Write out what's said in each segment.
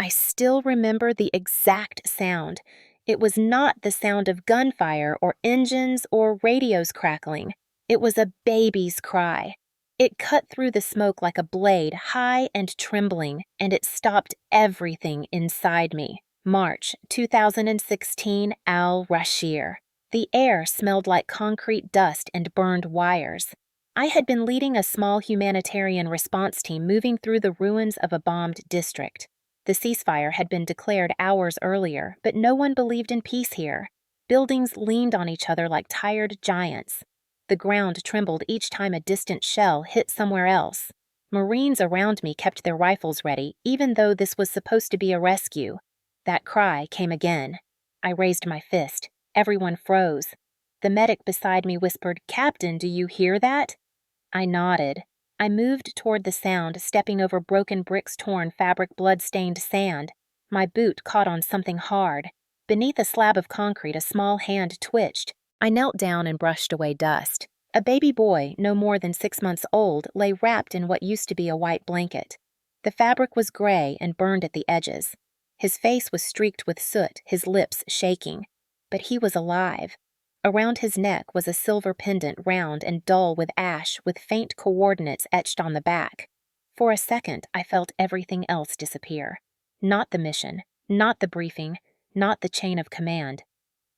I still remember the exact sound. It was not the sound of gunfire or engines or radios crackling. It was a baby's cry. It cut through the smoke like a blade, high and trembling, and it stopped everything inside me. March 2016, Al-Rashir. The air smelled like concrete dust and burned wires. I had been leading a small humanitarian response team moving through the ruins of a bombed district. The ceasefire had been declared hours earlier, but no one believed in peace here. Buildings leaned on each other like tired giants. The ground trembled each time a distant shell hit somewhere else. Marines around me kept their rifles ready, even though this was supposed to be a rescue. That cry came again. I raised my fist. Everyone froze. The medic beside me whispered, "Captain, do you hear that?" I nodded. I moved toward the sound, stepping over broken bricks, torn fabric, blood-stained sand. My boot caught on something hard. Beneath a slab of concrete, a small hand twitched. I knelt down and brushed away dust. A baby boy, no more than 6 months old, lay wrapped in what used to be a white blanket. The fabric was gray and burned at the edges. His face was streaked with soot, his lips shaking. But he was alive. Around his neck was a silver pendant, round and dull with ash, with faint coordinates etched on the back. For a second, I felt everything else disappear. Not the mission, not the briefing, not the chain of command.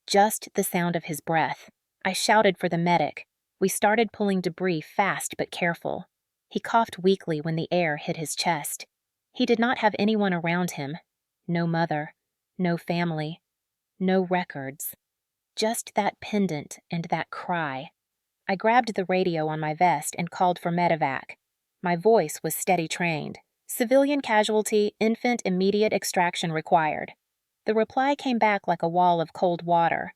Just the sound of his breath. I shouted for the medic. We started pulling debris fast but careful. He coughed weakly when the air hit his chest. He did not have anyone around him. No mother, no family, no records. Just that pendant and that cry. I grabbed the radio on my vest and called for medevac. My voice was steady trained. Civilian casualty, infant immediate extraction required. The reply came back like a wall of cold water.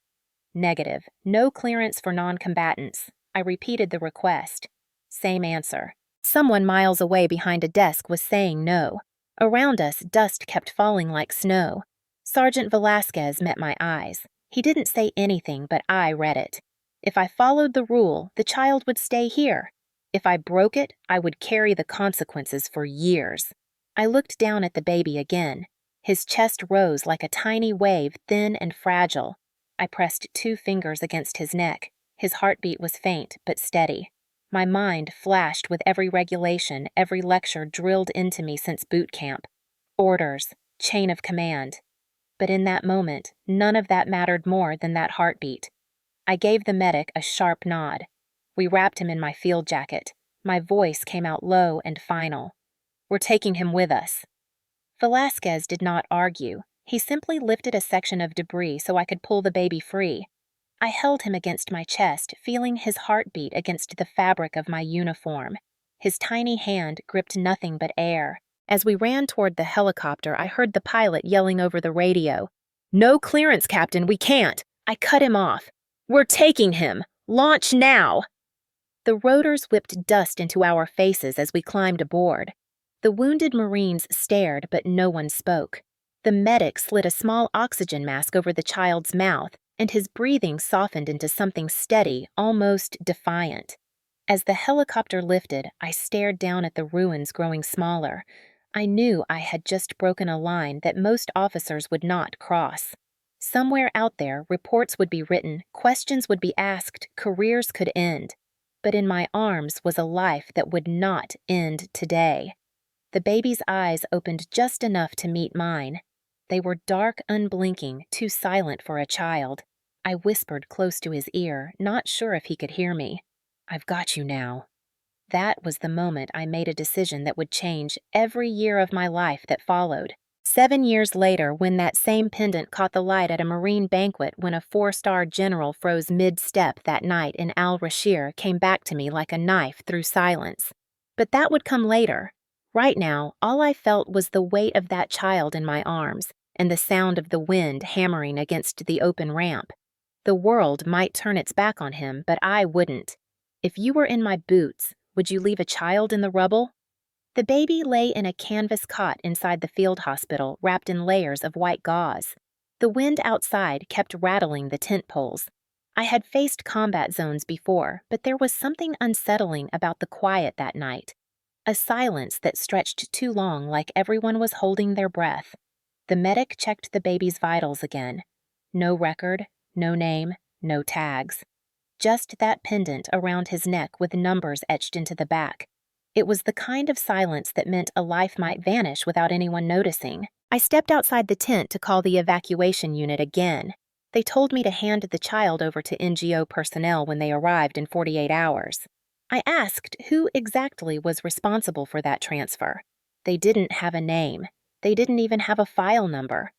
Negative. No clearance for non-combatants. I repeated the request. Same answer. Someone miles away behind a desk was saying no. Around us, dust kept falling like snow. Sergeant Velasquez met my eyes. He didn't say anything, but I read it. If I followed the rule, the child would stay here. If I broke it, I would carry the consequences for years. I looked down at the baby again. His chest rose like a tiny wave, thin and fragile. I pressed 2 fingers against his neck. His heartbeat was faint, but steady. My mind flashed with every regulation, every lecture drilled into me since boot camp. Orders, chain of command. But in that moment, none of that mattered more than that heartbeat. I gave the medic a sharp nod. We wrapped him in my field jacket. My voice came out low and final. "We're taking him with us." Velasquez did not argue. He simply lifted a section of debris so I could pull the baby free. I held him against my chest, feeling his heartbeat against the fabric of my uniform. His tiny hand gripped nothing but air. As we ran toward the helicopter, I heard the pilot yelling over the radio. "No clearance, Captain, we can't." I cut him off. "We're taking him. Launch now." The rotors whipped dust into our faces as we climbed aboard. The wounded Marines stared, but no one spoke. The medic slid a small oxygen mask over the child's mouth, and his breathing softened into something steady, almost defiant. As the helicopter lifted, I stared down at the ruins growing smaller. I knew I had just broken a line that most officers would not cross. Somewhere out there, reports would be written, questions would be asked, careers could end. But in my arms was a life that would not end today. The baby's eyes opened just enough to meet mine. They were dark, unblinking, too silent for a child. I whispered close to his ear, not sure if he could hear me. "I've got you now." That was the moment I made a decision that would change every year of my life that followed. 7 years later, when that same pendant caught the light at a Marine banquet when a 4-star general froze mid-step that night in Al-Rashir came back to me like a knife through silence. But that would come later. Right now, all I felt was the weight of that child in my arms and the sound of the wind hammering against the open ramp. The world might turn its back on him, but I wouldn't. If you were in my boots, would you leave a child in the rubble? The baby lay in a canvas cot inside the field hospital, wrapped in layers of white gauze. The wind outside kept rattling the tent poles. I had faced combat zones before, but there was something unsettling about the quiet that night. A silence that stretched too long, like everyone was holding their breath. The medic checked the baby's vitals again. No record, no name, no tags. Just that pendant around his neck with numbers etched into the back. It was the kind of silence that meant a life might vanish without anyone noticing. I stepped outside the tent to call the evacuation unit again. They told me to hand the child over to NGO personnel when they arrived in 48 hours. I asked who exactly was responsible for that transfer. They didn't have a name. They didn't even have a file number.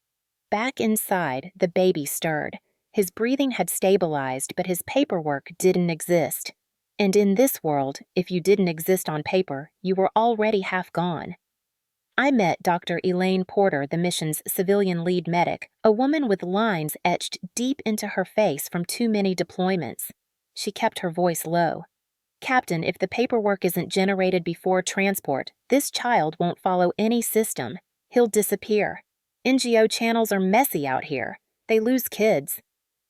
Back inside, the baby stirred. His breathing had stabilized, but his paperwork didn't exist. And in this world, if you didn't exist on paper, you were already half gone. I met Dr. Elaine Porter, the mission's civilian lead medic, a woman with lines etched deep into her face from too many deployments. She kept her voice low. "Captain, if the paperwork isn't generated before transport, this child won't follow any system. He'll disappear. NGO channels are messy out here. They lose kids."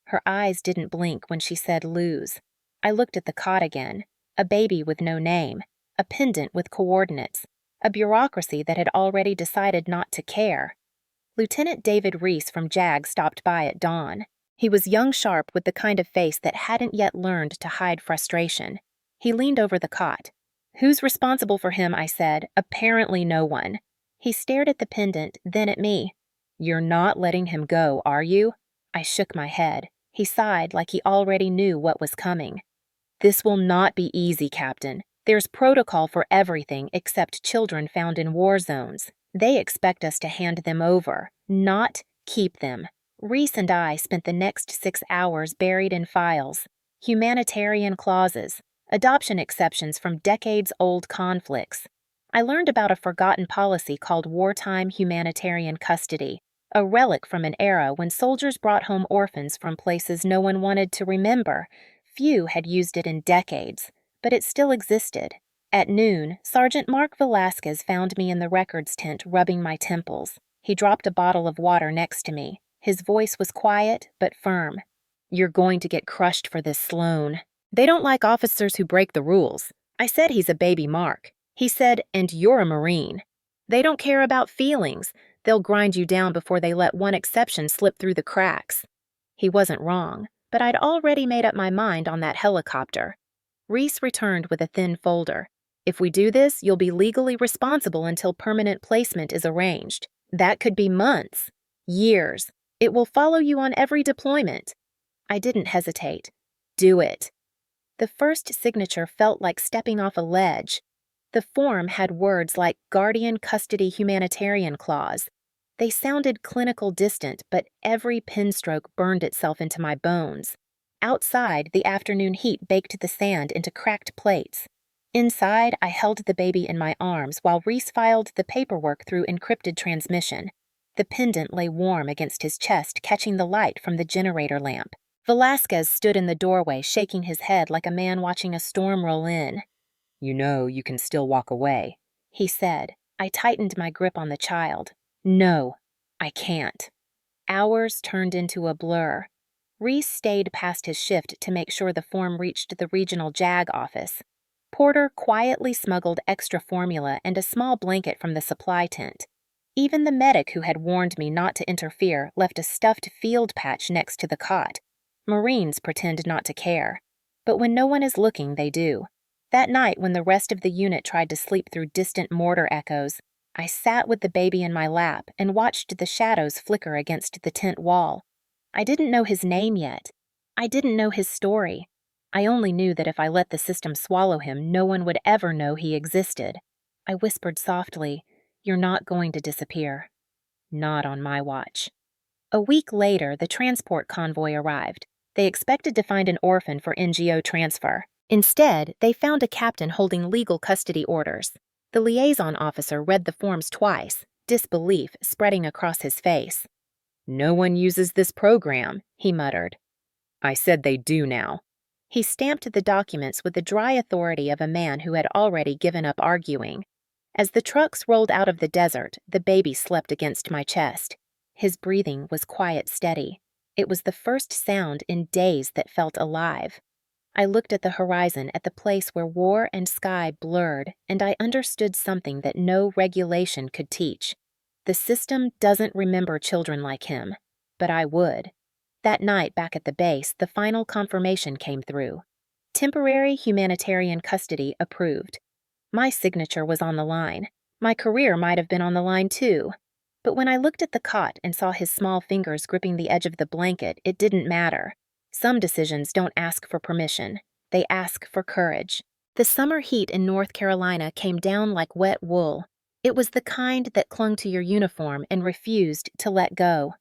Her eyes didn't blink when she said lose. I looked at the cot again. A baby with no name. A pendant with coordinates. A bureaucracy that had already decided not to care. Lieutenant David Reese from JAG stopped by at dawn. He was young sharp with the kind of face that hadn't yet learned to hide frustration. He leaned over the cot. "Who's responsible for him?" I said. "Apparently no one." He stared at the pendant, then at me. "You're not letting him go, are you?" I shook my head. He sighed like he already knew what was coming. "This will not be easy, Captain. There's protocol for everything except children found in war zones. They expect us to hand them over, not keep them." Reese and I spent the next 6 hours buried in files, humanitarian clauses, adoption exceptions from decades-old conflicts. I learned about a forgotten policy called wartime humanitarian custody, a relic from an era when soldiers brought home orphans from places no one wanted to remember. Few had used it in decades, but it still existed. At noon, Sergeant Mark Velasquez found me in the records tent rubbing my temples. He dropped a bottle of water next to me. His voice was quiet but firm. "You're going to get crushed for this, Sloan. They don't like officers who break the rules." I said he's a baby Mark. He said, "And you're a Marine." "They don't care about feelings. They'll grind you down before they let one exception slip through the cracks." He wasn't wrong, but I'd already made up my mind on that helicopter. Reese returned with a thin folder. "If we do this, you'll be legally responsible until permanent placement is arranged. That could be months, years. It will follow you on every deployment." I didn't hesitate. "Do it." The first signature felt like stepping off a ledge. The form had words like Guardian Custody Humanitarian Clause. They sounded clinical distant, but every pen stroke burned itself into my bones. Outside, the afternoon heat baked the sand into cracked plates. Inside, I held the baby in my arms while Reese filed the paperwork through encrypted transmission. The pendant lay warm against his chest, catching the light from the generator lamp. Velasquez stood in the doorway, shaking his head like a man watching a storm roll in. "You know you can still walk away," he said. I tightened my grip on the child. "No, I can't." Hours turned into a blur. Reese stayed past his shift to make sure the form reached the regional JAG office. Porter quietly smuggled extra formula and a small blanket from the supply tent. Even the medic who had warned me not to interfere left a stuffed field patch next to the cot. Marines pretend not to care. But when no one is looking, they do. That night, when the rest of the unit tried to sleep through distant mortar echoes, I sat with the baby in my lap and watched the shadows flicker against the tent wall. I didn't know his name yet. I didn't know his story. I only knew that if I let the system swallow him, no one would ever know he existed. I whispered softly, "You're not going to disappear." Not on my watch. A week later, the transport convoy arrived. They expected to find an orphan for NGO transfer. Instead, they found a captain holding legal custody orders. The liaison officer read the forms twice, disbelief spreading across his face. "No one uses this program," he muttered. "I said they do now." He stamped the documents with the dry authority of a man who had already given up arguing. As the trucks rolled out of the desert, the baby slept against my chest. His breathing was quiet, steady. It was the first sound in days that felt alive. I looked at the horizon, at the place where war and sky blurred, and I understood something that no regulation could teach. The system doesn't remember children like him, but I would. That night back at the base, the final confirmation came through. Temporary humanitarian custody approved. My signature was on the line. My career might have been on the line too. But when I looked at the cot and saw his small fingers gripping the edge of the blanket, it didn't matter. Some decisions don't ask for permission. They ask for courage. The summer heat in North Carolina came down like wet wool. It was the kind that clung to your uniform and refused to let go.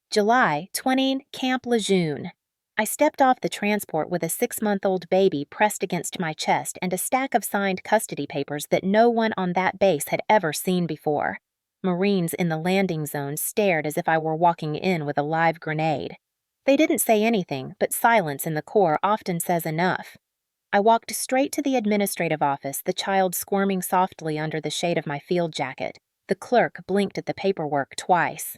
July 20, Camp Lejeune. I stepped off the transport with a 6-month-old baby pressed against my chest and a stack of signed custody papers that no one on that base had ever seen before. Marines in the landing zone stared as if I were walking in with a live grenade. They didn't say anything, but silence in the Corps often says enough. I walked straight to the administrative office, the child squirming softly under the shade of my field jacket. The clerk blinked at the paperwork twice.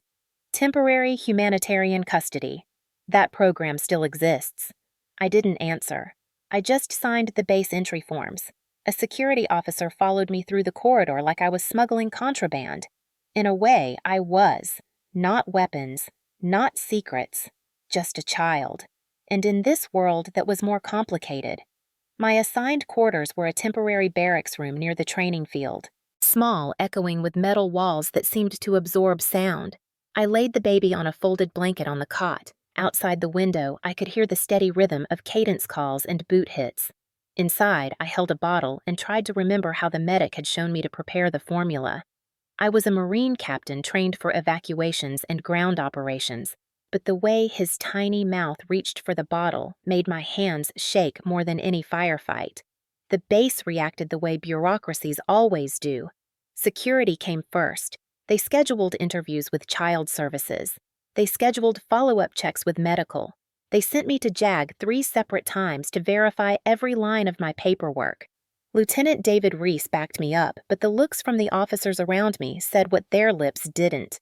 Temporary humanitarian custody. That program still exists. I didn't answer. I just signed the base entry forms. A security officer followed me through the corridor like I was smuggling contraband. In a way, I was. Not weapons, not secrets, just a child. And in this world that was more complicated. My assigned quarters were a temporary barracks room near the training field. Small, echoing with metal walls that seemed to absorb sound. I laid the baby on a folded blanket on the cot. Outside the window, I could hear the steady rhythm of cadence calls and boot hits. Inside, I held a bottle and tried to remember how the medic had shown me to prepare the formula. I was a Marine captain trained for evacuations and ground operations, but the way his tiny mouth reached for the bottle made my hands shake more than any firefight. The base reacted the way bureaucracies always do. Security came first. They scheduled interviews with child services. They scheduled follow-up checks with medical. They sent me to JAG 3 separate times to verify every line of my paperwork. Lieutenant David Reese backed me up, but the looks from the officers around me said what their lips didn't.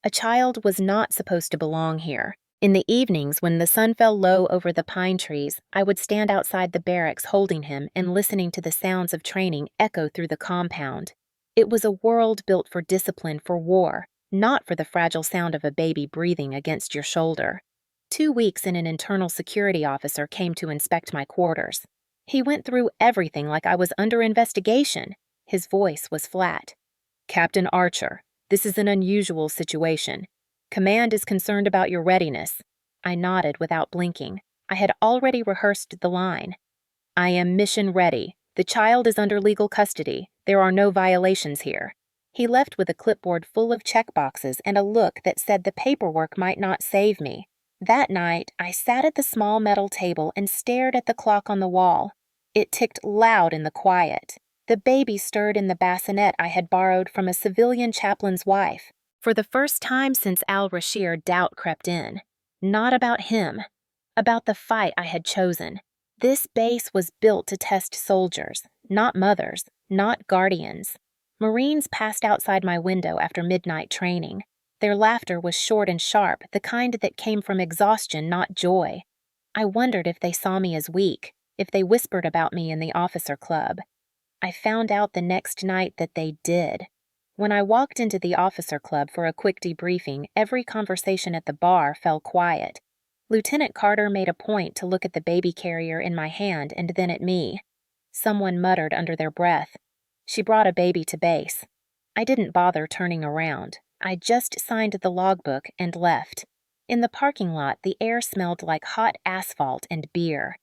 A child was not supposed to belong here. In the evenings, when the sun fell low over the pine trees, I would stand outside the barracks holding him and listening to the sounds of training echo through the compound. It was a world built for discipline for war, not for the fragile sound of a baby breathing against your shoulder. 2 weeks and an internal security officer came to inspect my quarters. He went through everything like I was under investigation. His voice was flat. "Captain Archer, this is an unusual situation. Command is concerned about your readiness." I nodded without blinking. I had already rehearsed the line. "I am mission ready. The child is under legal custody. There are no violations here." He left with a clipboard full of checkboxes and a look that said the paperwork might not save me. That night, I sat at the small metal table and stared at the clock on the wall. It ticked loud in the quiet. The baby stirred in the bassinet I had borrowed from a civilian chaplain's wife. For the first time since Al-Rashir, doubt crept in. Not about him. About the fight I had chosen. This base was built to test soldiers, not mothers, not guardians. Marines passed outside my window after midnight training. Their laughter was short and sharp, the kind that came from exhaustion, not joy. I wondered if they saw me as weak, if they whispered about me in the officer club. I found out the next night that they did. When I walked into the officer club for a quick debriefing, every conversation at the bar fell quiet. Lieutenant Carter made a point to look at the baby carrier in my hand and then at me. Someone muttered under their breath, "She brought a baby to base." I didn't bother turning around. I just signed the logbook and left. In the parking lot, the air smelled like hot asphalt and beer.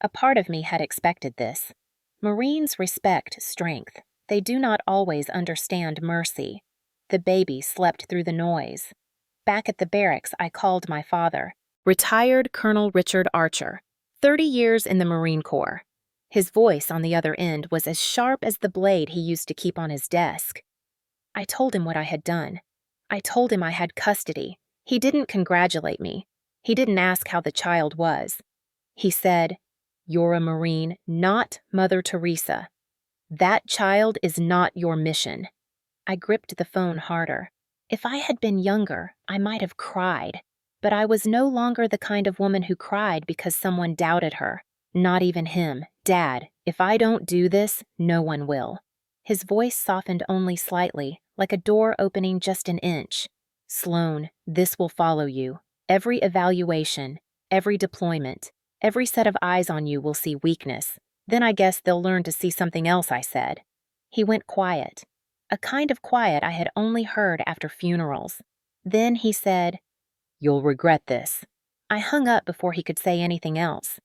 A part of me had expected this. Marines respect strength. They do not always understand mercy. The baby slept through the noise. Back at the barracks, I called my father. Retired Colonel Richard Archer, 30 years in the Marine Corps. His voice on the other end was as sharp as the blade he used to keep on his desk. I told him what I had done. I told him I had custody. He didn't congratulate me. He didn't ask how the child was. He said, "You're a Marine, not Mother Teresa. That child is not your mission." I gripped the phone harder. If I had been younger, I might have cried. But I was no longer the kind of woman who cried because someone doubted her. Not even him. "Dad, if I don't do this, no one will." His voice softened only slightly, like a door opening just an inch. "Sloan, this will follow you. Every evaluation, every deployment, every set of eyes on you will see weakness. Then I guess they'll learn to see something else," I said. He went quiet, a kind of quiet I had only heard after funerals. Then he said, "You'll regret this." I hung up before he could say anything else.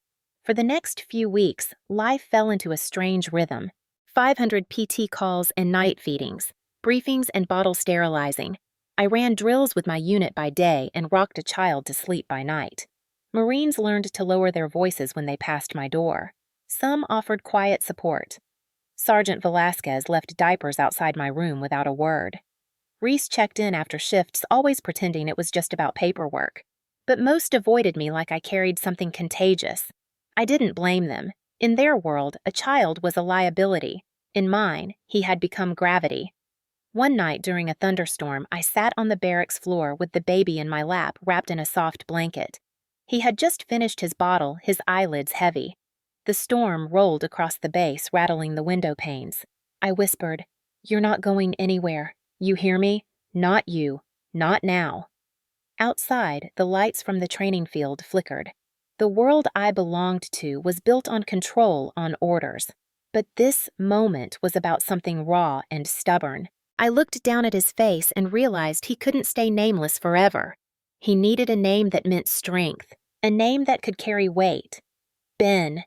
For the next few weeks, life fell into a strange rhythm. 500 PT calls and night feedings, briefings and bottle sterilizing. I ran drills with my unit by day and rocked a child to sleep by night. Marines learned to lower their voices when they passed my door. Some offered quiet support. Sergeant Velasquez left diapers outside my room without a word. Reese checked in after shifts, always pretending it was just about paperwork. But most avoided me like I carried something contagious. I didn't blame them. In their world, a child was a liability. In mine, he had become gravity. One night during a thunderstorm, I sat on the barracks floor with the baby in my lap wrapped in a soft blanket. He had just finished his bottle, his eyelids heavy. The storm rolled across the base, rattling the window panes. I whispered, "You're not going anywhere. You hear me? Not you. Not now." Outside, the lights from the training field flickered. The world I belonged to was built on control, on orders. But this moment was about something raw and stubborn. I looked down at his face and realized he couldn't stay nameless forever. He needed a name that meant strength, a name that could carry weight. Ben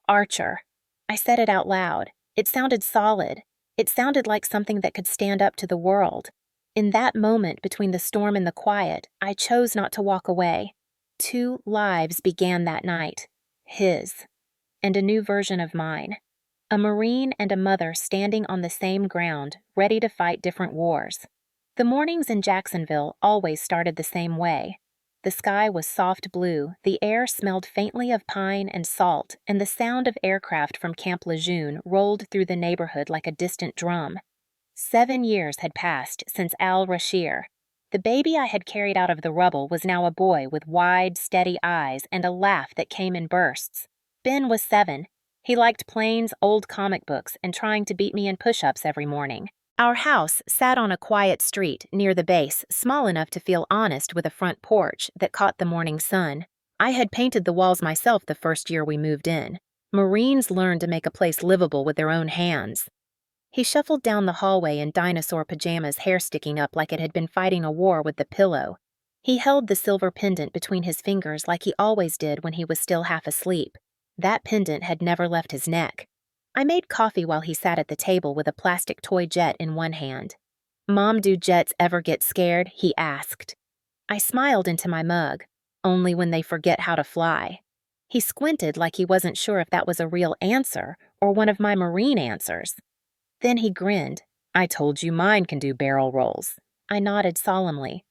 Archer. I said it out loud. It sounded solid. It sounded like something that could stand up to the world. In that moment between the storm and the quiet, I chose not to walk away. 2 lives began that night. His. And a new version of mine. A Marine and a mother standing on the same ground, ready to fight different wars. The mornings in Jacksonville always started the same way. The sky was soft blue, the air smelled faintly of pine and salt, and the sound of aircraft from Camp Lejeune rolled through the neighborhood like a distant drum. 7 years had passed since Al-Rashir. The baby I had carried out of the rubble was now a boy with wide, steady eyes and a laugh that came in bursts. Ben was 7. He liked planes, old comic books, and trying to beat me in push-ups every morning. Our house sat on a quiet street near the base, small enough to feel honest with a front porch that caught the morning sun. I had painted the walls myself the first year we moved in. Marines learned to make a place livable with their own hands. He shuffled down the hallway in dinosaur pajamas, hair sticking up like it had been fighting a war with the pillow. He held the silver pendant between his fingers like he always did when he was still half asleep. That pendant had never left his neck. I made coffee while he sat at the table with a plastic toy jet in one hand. "Mom, do jets ever get scared?" he asked. I smiled into my mug. "Only when they forget how to fly." He squinted like he wasn't sure if that was a real answer or one of my Marine answers. Then he grinned. "I told you mine can do barrel rolls." I nodded solemnly.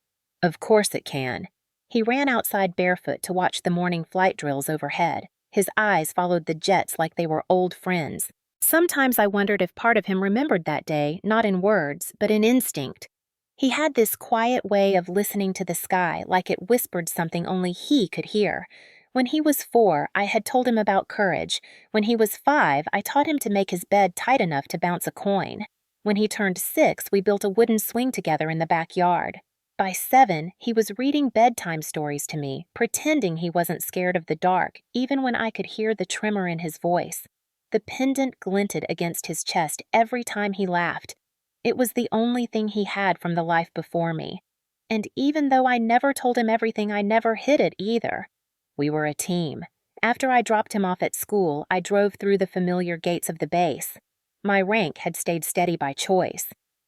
"Of course it can." He ran outside barefoot to watch the morning flight drills overhead. His eyes followed the jets like they were old friends. Sometimes I wondered if part of him remembered that day, not in words, but in instinct. He had this quiet way of listening to the sky like it whispered something only he could hear. When he was 4, I had told him about courage. When he was 5, I taught him to make his bed tight enough to bounce a coin. When he turned 6, we built a wooden swing together in the backyard. By 7, he was reading bedtime stories to me, pretending he wasn't scared of the dark, even when I could hear the tremor in his voice. The pendant glinted against his chest every time he laughed. It was the only thing he had from the life before me. And even though I never told him everything, I never hid it either. We were a team. After I dropped him off at school, I drove through the familiar gates of the base. My rank had stayed steady by choice.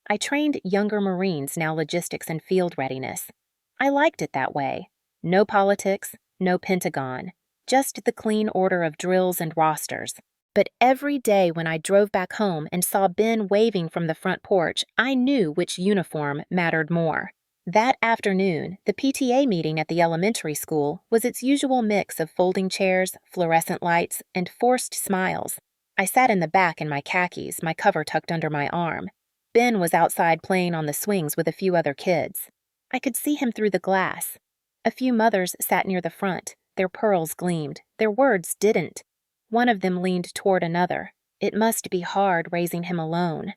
I trained younger Marines, now logistics and field readiness. I liked it that way. No politics, no Pentagon, just the clean order of drills and rosters. But every day when I drove back home and saw Ben waving from the front porch, I knew which uniform mattered more. That afternoon, the PTA meeting at the elementary school was its usual mix of folding chairs, fluorescent lights, and forced smiles. I sat in the back in my khakis, my cover tucked under my arm. Ben was outside playing on the swings with a few other kids. I could see him through the glass. A few mothers sat near the front. Their pearls gleamed. Their words didn't. One of them leaned toward another. It must be hard raising him alone.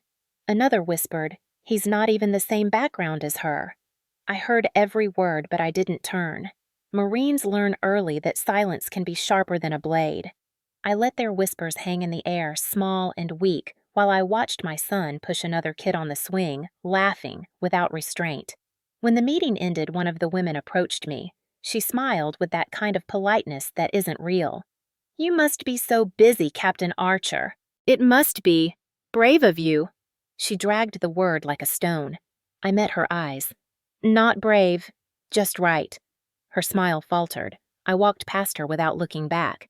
Another whispered, He's not even the same background as her. I heard every word, but I didn't turn. Marines learn early that silence can be sharper than a blade. I let their whispers hang in the air, small and weak, while I watched my son push another kid on the swing, laughing, without restraint. When the meeting ended, one of the women approached me. She smiled with that kind of politeness that isn't real. "You must be so busy, Captain Archer." "It must be. Brave of you." She dragged the word like a stone. I met her eyes. "Not brave, just right." Her smile faltered. I walked past her without looking back.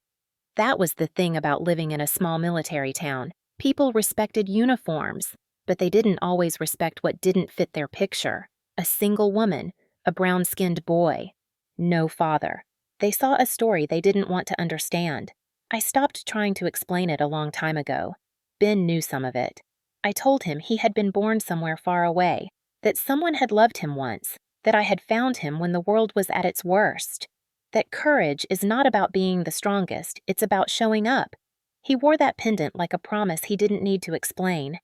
That was the thing about living in a small military town. People respected uniforms, but they didn't always respect what didn't fit their picture. A single woman, a brown-skinned boy, no father. They saw a story they didn't want to understand. I stopped trying to explain it a long time ago. Ben knew some of it. I told him he had been born somewhere far away, that someone had loved him once, that I had found him when the world was at its worst, that courage is not about being the strongest, it's about showing up. He wore that pendant like a promise he didn't need to explain.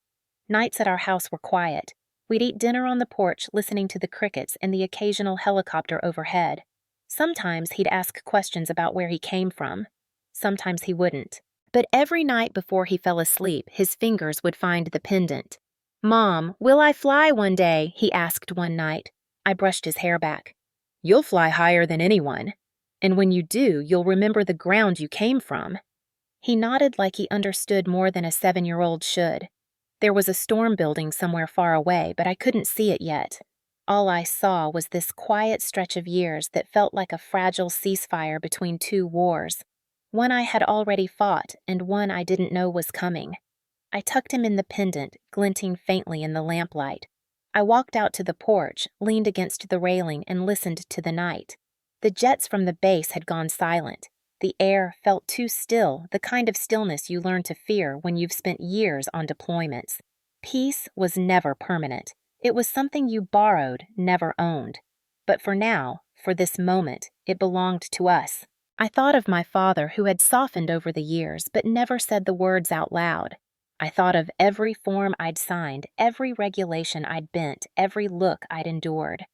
Nights at our house were quiet. We'd eat dinner on the porch, listening to the crickets and the occasional helicopter overhead. Sometimes he'd ask questions about where he came from. Sometimes he wouldn't. But every night before he fell asleep, his fingers would find the pendant. "Mom, will I fly one day?" he asked one night. I brushed his hair back. "You'll fly higher than anyone. And when you do, you'll remember the ground you came from." He nodded like he understood more than a 7-year-old should. There was a storm building somewhere far away, but I couldn't see it yet. All I saw was this quiet stretch of years that felt like a fragile ceasefire between two wars. One I had already fought, and one I didn't know was coming. I tucked him in the pendant, glinting faintly in the lamplight. I walked out to the porch, leaned against the railing, and listened to the night. The jets from the base had gone silent. The air felt too still, the kind of stillness you learn to fear when you've spent years on deployments. Peace was never permanent. It was something you borrowed, never owned. But for now, for this moment, it belonged to us. I thought of my father, who had softened over the years, but never said the words out loud. I thought of every form I'd signed, every regulation I'd bent, every look I'd endured.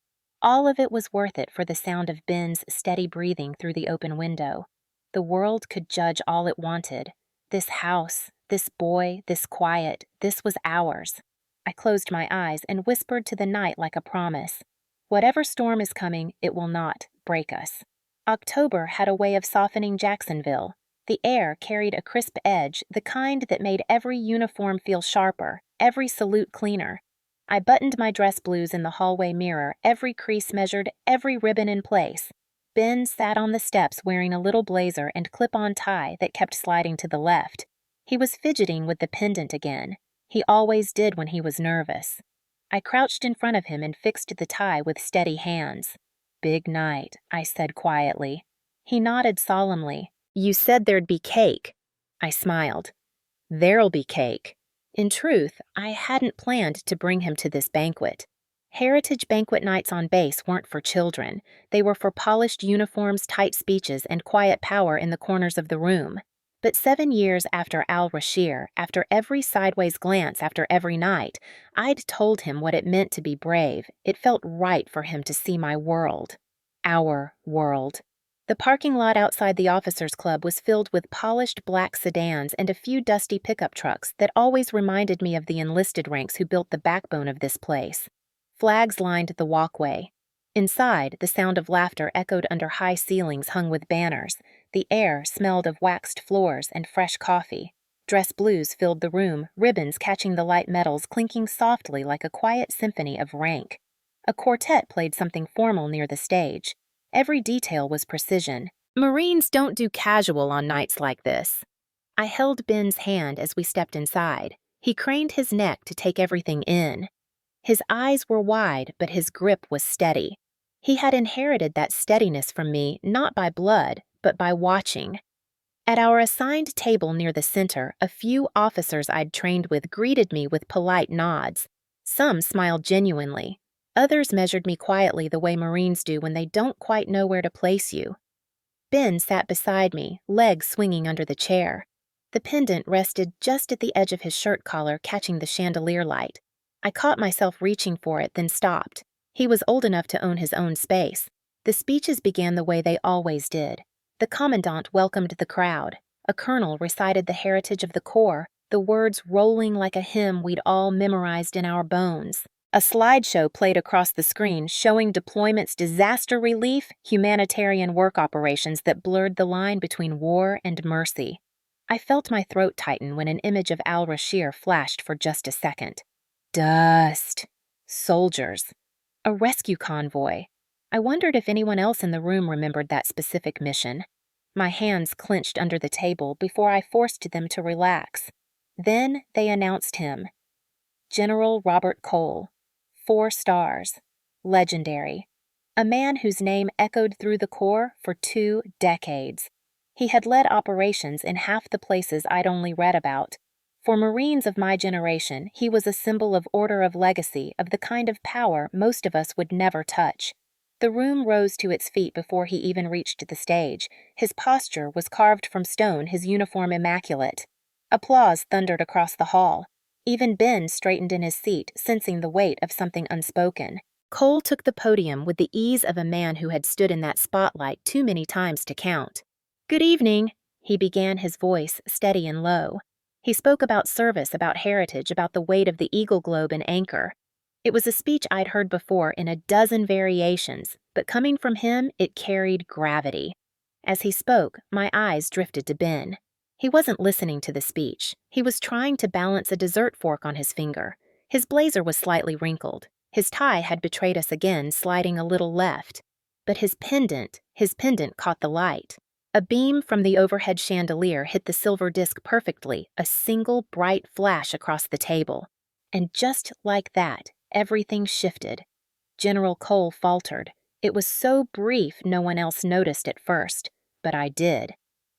All of it was worth it for the sound of Ben's steady breathing through the open window. The world could judge all it wanted. This house, this boy, this quiet, this was ours. I closed my eyes and whispered to the night like a promise. Whatever storm is coming, it will not break us. October had a way of softening Jacksonville. The air carried a crisp edge, the kind that made every uniform feel sharper, every salute cleaner. I buttoned my dress blues in the hallway mirror, every crease measured, every ribbon in place. Ben sat on the steps wearing a little blazer and clip-on tie that kept sliding to the left. He was fidgeting with the pendant again. He always did when he was nervous. I crouched in front of him and fixed the tie with steady hands. "Big night," I said quietly. He nodded solemnly. "You said there'd be cake." I smiled. "There'll be cake." In truth, I hadn't planned to bring him to this banquet. Heritage banquet nights on base weren't for children. They were for polished uniforms, tight speeches, and quiet power in the corners of the room. But 7 years after Al-Rashir, after every sideways glance after every night, I'd told him what it meant to be brave. It felt right for him to see my world. Our world. The parking lot outside the officers' club was filled with polished black sedans and a few dusty pickup trucks that always reminded me of the enlisted ranks who built the backbone of this place. Flags lined the walkway. Inside, the sound of laughter echoed under high ceilings hung with banners. The air smelled of waxed floors and fresh coffee. Dress blues filled the room, ribbons catching the light metals clinking softly like a quiet symphony of rank. A quartet played something formal near the stage. Every detail was precision. Marines don't do casual on nights like this. I held Ben's hand as we stepped inside. He craned his neck to take everything in. His eyes were wide, but his grip was steady. He had inherited that steadiness from me, not by blood, but by watching. At our assigned table near the center, a few officers I'd trained with greeted me with polite nods. Some smiled genuinely. Others measured me quietly the way Marines do when they don't quite know where to place you. Ben sat beside me, legs swinging under the chair. The pendant rested just at the edge of his shirt collar, catching the chandelier light. I caught myself reaching for it, then stopped. He was old enough to own his own space. The speeches began the way they always did. The commandant welcomed the crowd. A colonel recited the heritage of the Corps, the words rolling like a hymn we'd all memorized in our bones. A slideshow played across the screen showing deployments, disaster relief, humanitarian work operations that blurred the line between war and mercy. I felt my throat tighten when an image of Al-Rashir flashed for just a second. Dust. Soldiers. A rescue convoy. I wondered if anyone else in the room remembered that specific mission. My hands clenched under the table before I forced them to relax. Then they announced him. General Robert Cole. 4 stars. Legendary. A man whose name echoed through the Corps for 2 decades. He had led operations in half the places I'd only read about. For Marines of my generation, he was a symbol of order, of legacy, of the kind of power most of us would never touch. The room rose to its feet before he even reached the stage. His posture was carved from stone, his uniform immaculate. Applause thundered across the hall. Even Ben straightened in his seat, sensing the weight of something unspoken. Cole took the podium with the ease of a man who had stood in that spotlight too many times to count. "Good evening," he began, his voice steady and low. He spoke about service, about heritage, about the weight of the Eagle Globe and anchor. It was a speech I'd heard before in a dozen variations, but coming from him, it carried gravity. As he spoke, my eyes drifted to Ben. He wasn't listening to the speech. He was trying to balance a dessert fork on his finger. His blazer was slightly wrinkled. His tie had betrayed us again, sliding a little left. But his pendant caught the light. A beam from the overhead chandelier hit the silver disc perfectly, a single bright flash across the table. And just like that, everything shifted. General Cole faltered. It was so brief no one else noticed at first, but I did.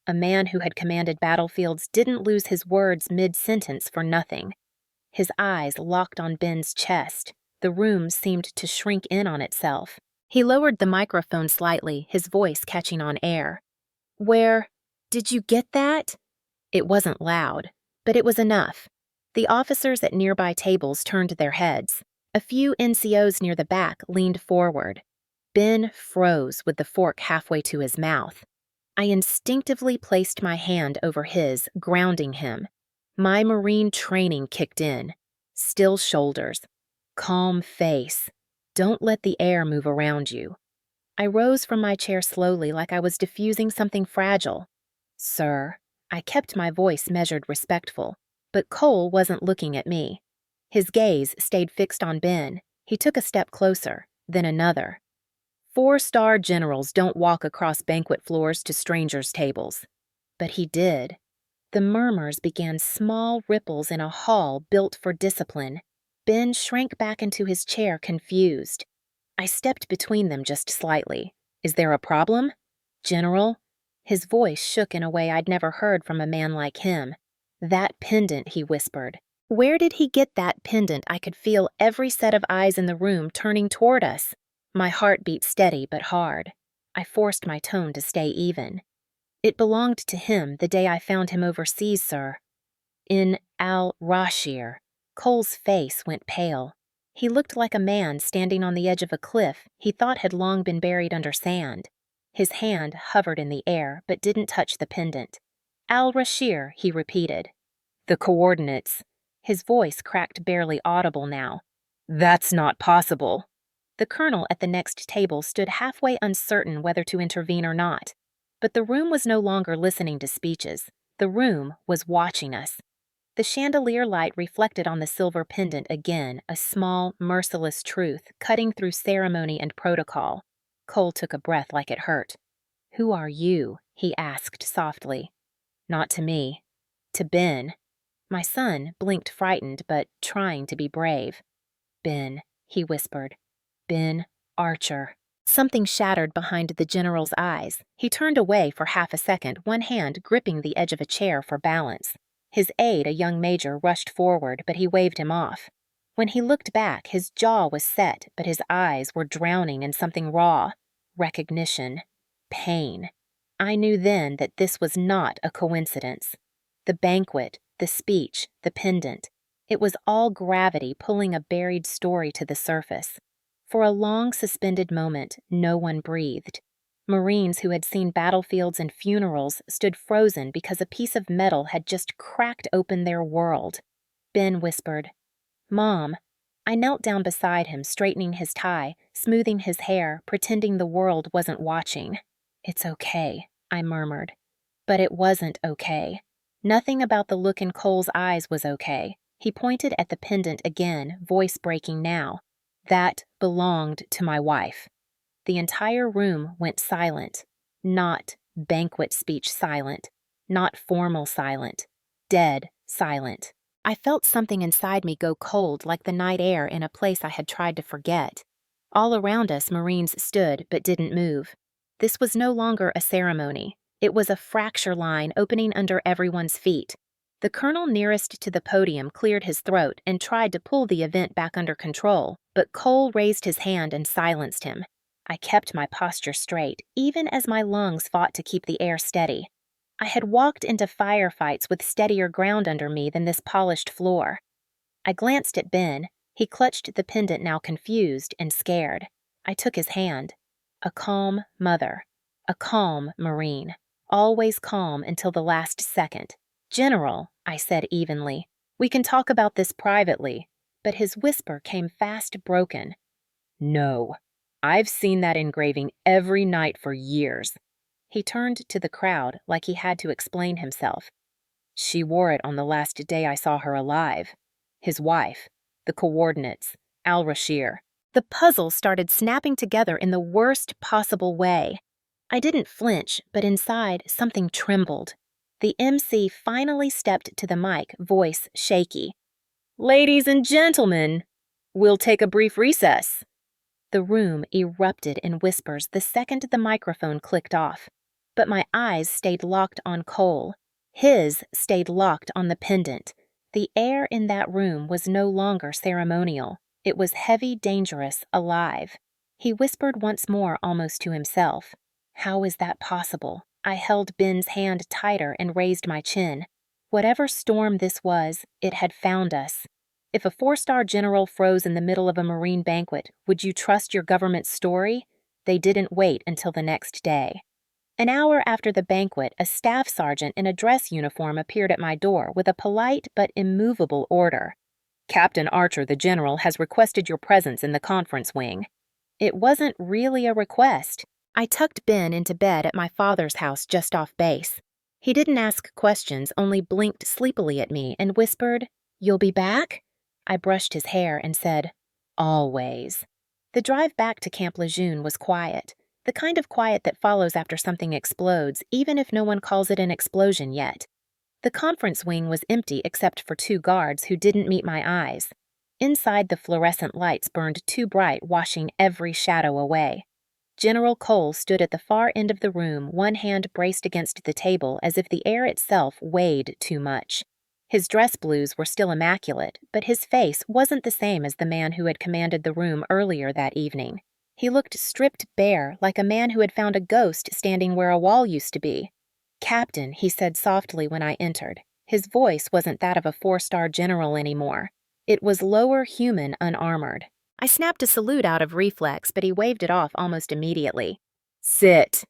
A man who had commanded battlefields didn't lose his words mid-sentence for nothing. His eyes locked on Ben's chest. The room seemed to shrink in on itself. He lowered the microphone slightly, his voice catching on air. "Where? Did you get that?" It wasn't loud, but it was enough. The officers at nearby tables turned their heads. A few NCOs near the back leaned forward. Ben froze with the fork halfway to his mouth. I instinctively placed my hand over his, grounding him. My Marine training kicked in. Still shoulders. Calm face. Don't let the air move around you. I rose from my chair slowly, like I was diffusing something fragile. "Sir." I kept my voice measured, respectful, but Cole wasn't looking at me. His gaze stayed fixed on Ben. He took a step closer, then another. 4-star generals don't walk across banquet floors to strangers' tables. But he did. The murmurs began small ripples in a hall built for discipline. Ben shrank back into his chair, confused. I stepped between them just slightly. "Is there a problem, General?" His voice shook in a way I'd never heard from a man like him. "That pendant," he whispered. Where did he get that pendant? I could feel every set of eyes in the room turning toward us. My heart beat steady but hard. I forced my tone to stay even. "It belonged to him the day I found him overseas, sir. In Al-Rashir." Cole's face went pale. He looked like a man standing on the edge of a cliff he thought had long been buried under sand. His hand hovered in the air but didn't touch the pendant. "Al-Rashir," he repeated. "The coordinates." His voice cracked, barely audible now. "That's not possible." The colonel at the next table stood halfway uncertain whether to intervene or not. But the room was no longer listening to speeches. The room was watching us. The chandelier light reflected on the silver pendant again, a small, merciless truth cutting through ceremony and protocol. Cole took a breath like it hurt. "Who are you?" he asked softly. "Not to me. To Ben." My son blinked, frightened but trying to be brave. "Ben," he whispered. "Ben Archer." Something shattered behind the general's eyes. He turned away for half a second, one hand gripping the edge of a chair for balance. His aide, a young major, rushed forward, but he waved him off. When he looked back, his jaw was set, but his eyes were drowning in something raw. Recognition. Pain. I knew then that this was not a coincidence. The banquet, the speech, the pendant. It was all gravity pulling a buried story to the surface. For a long suspended moment, no one breathed. Marines who had seen battlefields and funerals stood frozen because a piece of metal had just cracked open their world. Ben whispered, "Mom." I knelt down beside him, straightening his tie, smoothing his hair, pretending the world wasn't watching. "It's okay," I murmured. But it wasn't okay. Nothing about the look in Cole's eyes was okay. He pointed at the pendant again, voice breaking now. "That belonged to my wife." The entire room went silent. Not banquet speech silent. Not formal silent. Dead silent. I felt something inside me go cold like the night air in a place I had tried to forget. All around us, Marines stood but didn't move. This was no longer a ceremony. It was a fracture line opening under everyone's feet. The colonel nearest to the podium cleared his throat and tried to pull the event back under control, but Cole raised his hand and silenced him. I kept my posture straight, even as my lungs fought to keep the air steady. I had walked into firefights with steadier ground under me than this polished floor. I glanced at Ben. He clutched the pendant, now confused and scared. I took his hand. A calm mother. A calm Marine. Always calm until the last second. "General," I said evenly, "we can talk about this privately." But his whisper came fast broken. "No. I've seen that engraving every night for years." He turned to the crowd like he had to explain himself. "She wore it on the last day I saw her alive. His wife. The coordinates. Al-Rashir." The puzzle started snapping together in the worst possible way. I didn't flinch, but inside, something trembled. The MC finally stepped to the mic, voice shaky. "Ladies and gentlemen, we'll take a brief recess." The room erupted in whispers the second the microphone clicked off. But my eyes stayed locked on Cole. His stayed locked on the pendant. The air in that room was no longer ceremonial. It was heavy, dangerous, alive. He whispered once more, almost to himself. How is that possible? I held Ben's hand tighter and raised my chin. Whatever storm this was, it had found us. If a 4-star general froze in the middle of a Marine banquet, would you trust your government's story? They didn't wait until the next day. An hour after the banquet, a staff sergeant in a dress uniform appeared at my door with a polite but immovable order. "Captain Archer, the general, has requested your presence in the conference wing." It wasn't really a request. I tucked Ben into bed at my father's house just off base. He didn't ask questions, only blinked sleepily at me and whispered, "You'll be back?" I brushed his hair and said, "Always." The drive back to Camp Lejeune was quiet. The kind of quiet that follows after something explodes, even if no one calls it an explosion yet. The conference wing was empty except for 2 guards who didn't meet my eyes. Inside, the fluorescent lights burned too bright, washing every shadow away. General Cole stood at the far end of the room, one hand braced against the table as if the air itself weighed too much. His dress blues were still immaculate, but his face wasn't the same as the man who had commanded the room earlier that evening. He looked stripped bare, like a man who had found a ghost standing where a wall used to be. "Captain," he said softly when I entered. His voice wasn't that of a 4-star general anymore. It was lower human, unarmored. I snapped a salute out of reflex, but he waved it off almost immediately. "Sit."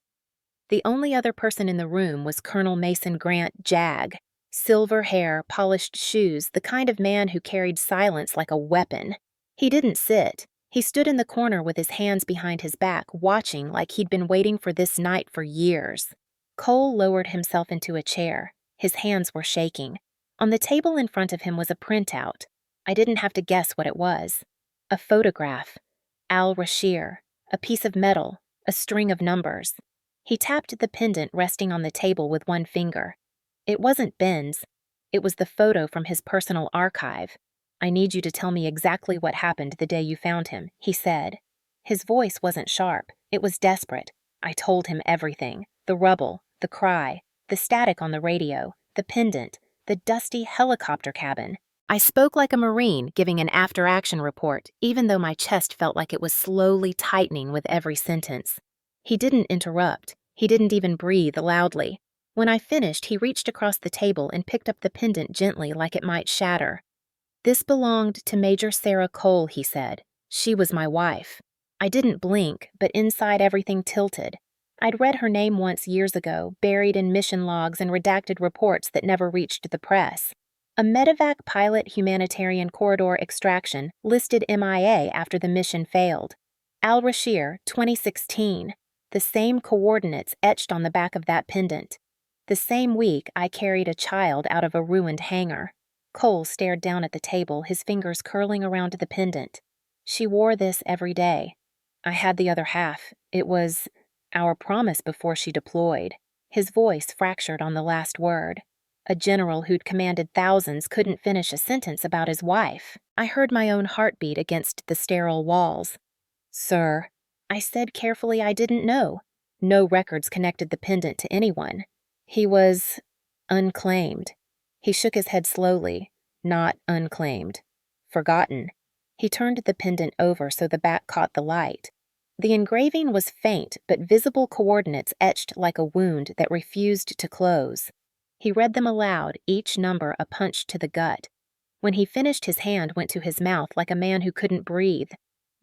The only other person in the room was Colonel Mason Grant, JAG. Silver hair, polished shoes, the kind of man who carried silence like a weapon. He didn't sit. He stood in the corner with his hands behind his back, watching like he'd been waiting for this night for years. Cole lowered himself into a chair. His hands were shaking. On the table in front of him was a printout. I didn't have to guess what it was. A photograph. Al-Rashir. A piece of metal. A string of numbers. He tapped the pendant resting on the table with one finger. It wasn't Ben's. It was the photo from his personal archive. "I need you to tell me exactly what happened the day you found him," he said. His voice wasn't sharp. It was desperate. I told him everything. The rubble, the cry, the static on the radio, the pendant, the dusty helicopter cabin. I spoke like a Marine giving an after-action report, even though my chest felt like it was slowly tightening with every sentence. He didn't interrupt. He didn't even breathe loudly. When I finished, he reached across the table and picked up the pendant gently like it might shatter. "This belonged to Major Sarah Cole," he said. "She was my wife." I didn't blink, but inside everything tilted. I'd read her name once years ago, buried in mission logs and redacted reports that never reached the press. A medevac pilot humanitarian corridor extraction listed MIA after the mission failed. Al-Rashir, 2016. The same coordinates etched on the back of that pendant. The same week, I carried a child out of a ruined hangar. Cole stared down at the table, his fingers curling around the pendant. "She wore this every day. I had the other half. It was our promise before she deployed." His voice fractured on the last word. A general who'd commanded thousands couldn't finish a sentence about his wife. I heard my own heartbeat against the sterile walls. "Sir," I said carefully, I didn't know. No records connected the pendant to anyone. "He was unclaimed." He shook his head slowly. "Not unclaimed. Forgotten." He turned the pendant over so the back caught the light. The engraving was faint, but visible coordinates etched like a wound that refused to close. He read them aloud, each number a punch to the gut. When he finished, his hand went to his mouth like a man who couldn't breathe.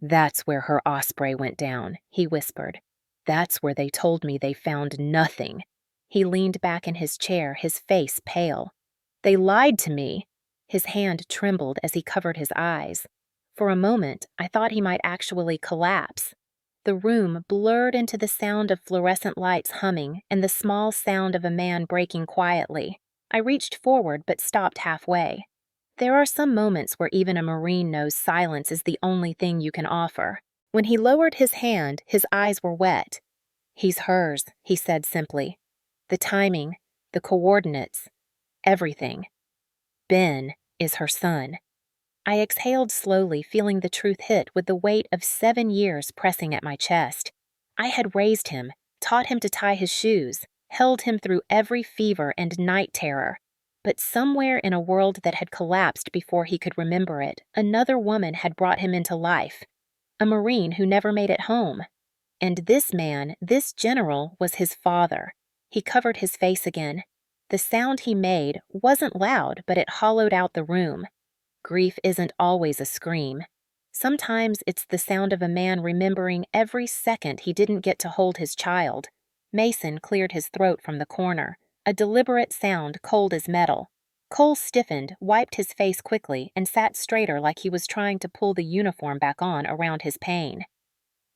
"That's where her osprey went down," he whispered. "That's where they told me they found nothing." He leaned back in his chair, his face pale. "They lied to me." His hand trembled as he covered his eyes. For a moment, I thought he might actually collapse. The room blurred into the sound of fluorescent lights humming and the small sound of a man breaking quietly. I reached forward but stopped halfway. There are some moments where even a Marine knows silence is the only thing you can offer. When he lowered his hand, his eyes were wet. "He's hers," he said simply. "The timing, the coordinates, everything. Ben is her son." I exhaled slowly, feeling the truth hit with the weight of 7 years pressing at my chest. I had raised him, taught him to tie his shoes, held him through every fever and night terror. But somewhere in a world that had collapsed before he could remember it, another woman had brought him into life. A Marine who never made it home. And this man, this general, was his father. He covered his face again. The sound he made wasn't loud, but it hollowed out the room. Grief isn't always a scream. Sometimes it's the sound of a man remembering every second he didn't get to hold his child. Mason cleared his throat from the corner, a deliberate sound cold as metal. Cole stiffened, wiped his face quickly, and sat straighter like he was trying to pull the uniform back on around his pain.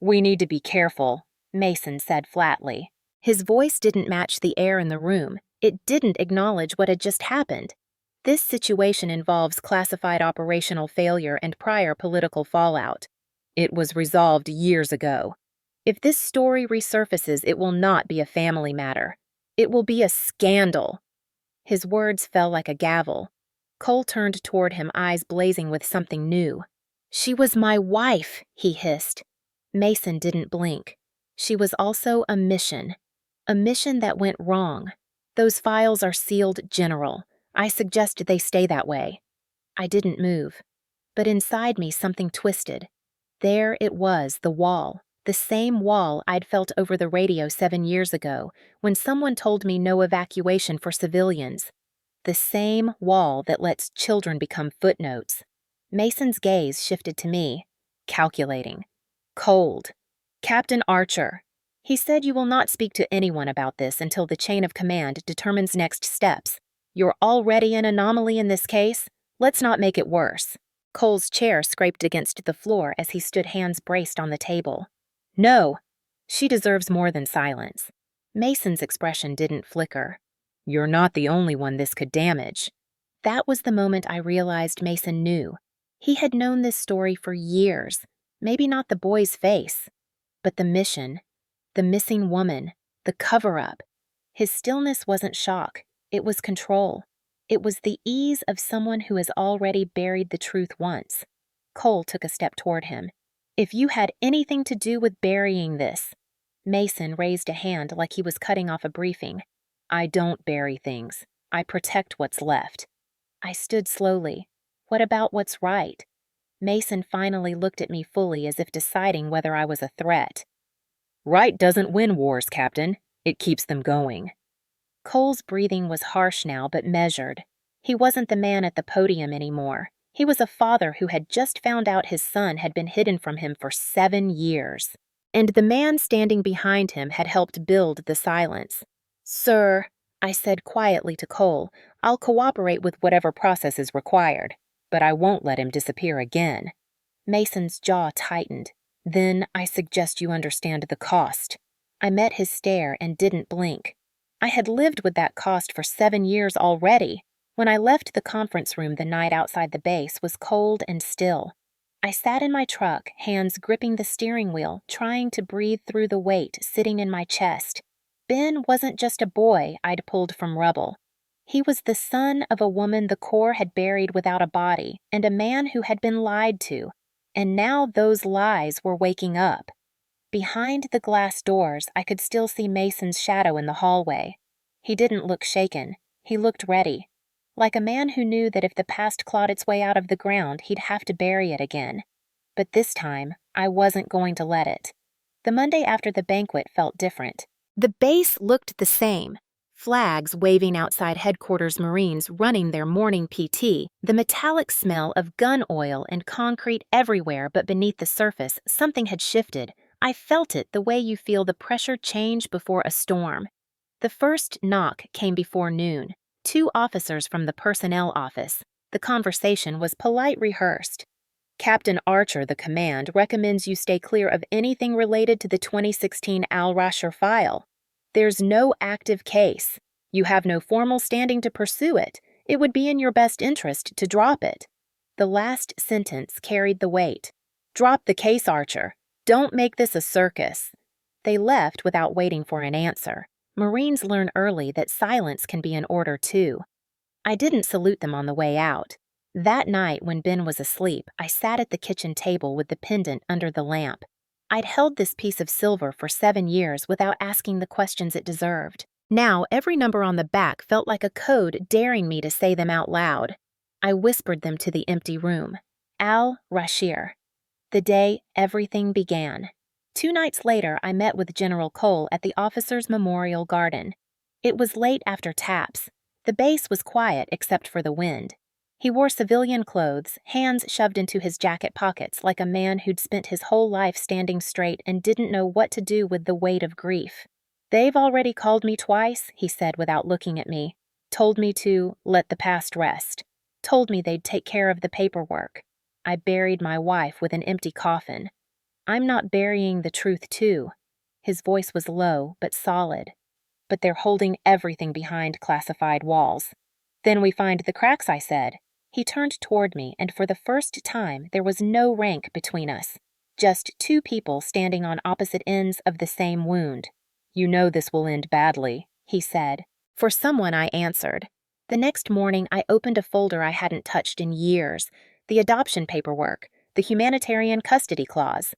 "We need to be careful," Mason said flatly. His voice didn't match the air in the room. It didn't acknowledge what had just happened. This situation involves classified operational failure and prior political fallout. It was resolved years ago. If this story resurfaces, it will not be a family matter. It will be a scandal. His words fell like a gavel. Cole turned toward him, eyes blazing with something new. "She was my wife," he hissed. Mason didn't blink. She was also a mission that went wrong. "Those files are sealed, General. I suggest they stay that way." I didn't move. But inside me something twisted. There it was, the wall. The same wall I'd felt over the radio 7 years ago, when someone told me no evacuation for civilians. The same wall that lets children become footnotes. Mason's gaze shifted to me, calculating. Cold. "Captain Archer." He said, "You will not speak to anyone about this until the chain of command determines next steps. You're already an anomaly in this case. Let's not make it worse." Cole's chair scraped against the floor as he stood, hands braced on the table. "No, she deserves more than silence." Mason's expression didn't flicker. "You're not the only one this could damage." That was the moment I realized Mason knew. He had known this story for years. Maybe not the boy's face, but the mission, the missing woman, the cover-up. His stillness wasn't shock. It was control. It was the ease of someone who has already buried the truth once. Cole took a step toward him. "If you had anything to do with burying this..." Mason raised a hand like he was cutting off a briefing. "I don't bury things. I protect what's left." I stood slowly. What about what's right? Mason finally looked at me fully, as if deciding whether I was a threat. "Right doesn't win wars, Captain. It keeps them going." Cole's breathing was harsh now, but measured. He wasn't the man at the podium anymore. He was a father who had just found out his son had been hidden from him for 7 years. And the man standing behind him had helped build the silence. "Sir," I said quietly to Cole, "I'll cooperate with whatever process is required, but I won't let him disappear again." Mason's jaw tightened. "Then I suggest you understand the cost." I met his stare and didn't blink. I had lived with that cost for 7 years already. When I left the conference room the night outside the base was cold and still. I sat in my truck, hands gripping the steering wheel, trying to breathe through the weight sitting in my chest. Ben wasn't just a boy I'd pulled from rubble. He was the son of a woman the Corps had buried without a body and a man who had been lied to. And now those lies were waking up. Behind the glass doors, I could still see Mason's shadow in the hallway. He didn't look shaken. He looked ready. Like a man who knew that if the past clawed its way out of the ground, he'd have to bury it again. But this time, I wasn't going to let it. The Monday after the banquet felt different. The base looked the same. Flags waving outside headquarters, Marines running their morning PT, the metallic smell of gun oil and concrete everywhere, but beneath the surface, something had shifted. I felt it the way you feel the pressure change before a storm. The first knock came before noon. 2 officers from the personnel office. The conversation was polite rehearsed. "Captain Archer, the command, recommends you stay clear of anything related to the 2016 Al-Rashir file. There's no active case. You have no formal standing to pursue it. It would be in your best interest to drop it." The last sentence carried the weight. "Drop the case, Archer. Don't make this a circus." They left without waiting for an answer. Marines learn early that silence can be an order too. I didn't salute them on the way out. That night, when Ben was asleep, I sat at the kitchen table with the pendant under the lamp. I'd held this piece of silver for 7 years without asking the questions it deserved. Now, every number on the back felt like a code daring me to say them out loud. I whispered them to the empty room. Al-Rashir. The day everything began. 2 nights later, I met with General Cole at the Officers' Memorial Garden. It was late after taps. The base was quiet except for the wind. He wore civilian clothes, hands shoved into his jacket pockets like a man who'd spent his whole life standing straight and didn't know what to do with the weight of grief. "They've already called me twice," he said without looking at me. "Told me to let the past rest. Told me they'd take care of the paperwork. I buried my wife with an empty coffin. I'm not burying the truth too." His voice was low but solid. "But they're holding everything behind classified walls." "Then we find the cracks," I said. He turned toward me, and for the first time there was no rank between us. Just 2 people standing on opposite ends of the same wound. "You know this will end badly," he said. For someone, I answered. The next morning I opened a folder I hadn't touched in years. The adoption paperwork, the humanitarian custody clause,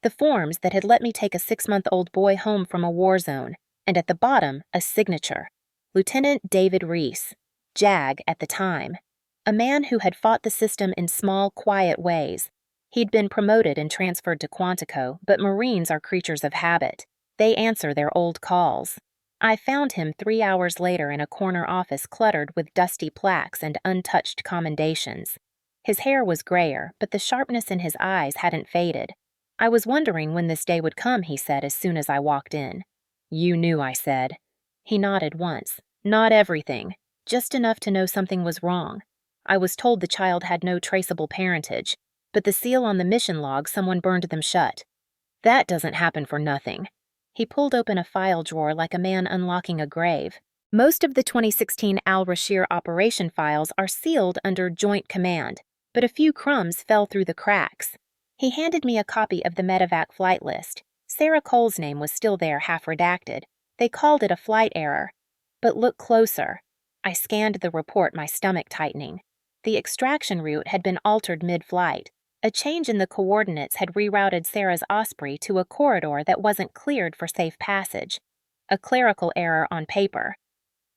the forms that had let me take a 6-month-old boy home from a war zone, and at the bottom, a signature. Lieutenant David Reese, JAG at the time. A man who had fought the system in small, quiet ways. He'd been promoted and transferred to Quantico, but Marines are creatures of habit. They answer their old calls. I found him 3 hours later in a corner office cluttered with dusty plaques and untouched commendations. His hair was grayer, but the sharpness in his eyes hadn't faded. "I was wondering when this day would come," he said as soon as I walked in. "You knew," I said. He nodded once. "Not everything. Just enough to know something was wrong. I was told the child had no traceable parentage, but the seal on the mission log, someone burned them shut. That doesn't happen for nothing." He pulled open a file drawer like a man unlocking a grave. Most of the 2016 Al-Rashir operation files are sealed under Joint Command, but a few crumbs fell through the cracks. He handed me a copy of the medevac flight list. Sarah Cole's name was still there, half redacted. They called it a flight error. But look closer. I scanned the report, my stomach tightening. The extraction route had been altered mid-flight. A change in the coordinates had rerouted Sarah's Osprey to a corridor that wasn't cleared for safe passage. A clerical error on paper.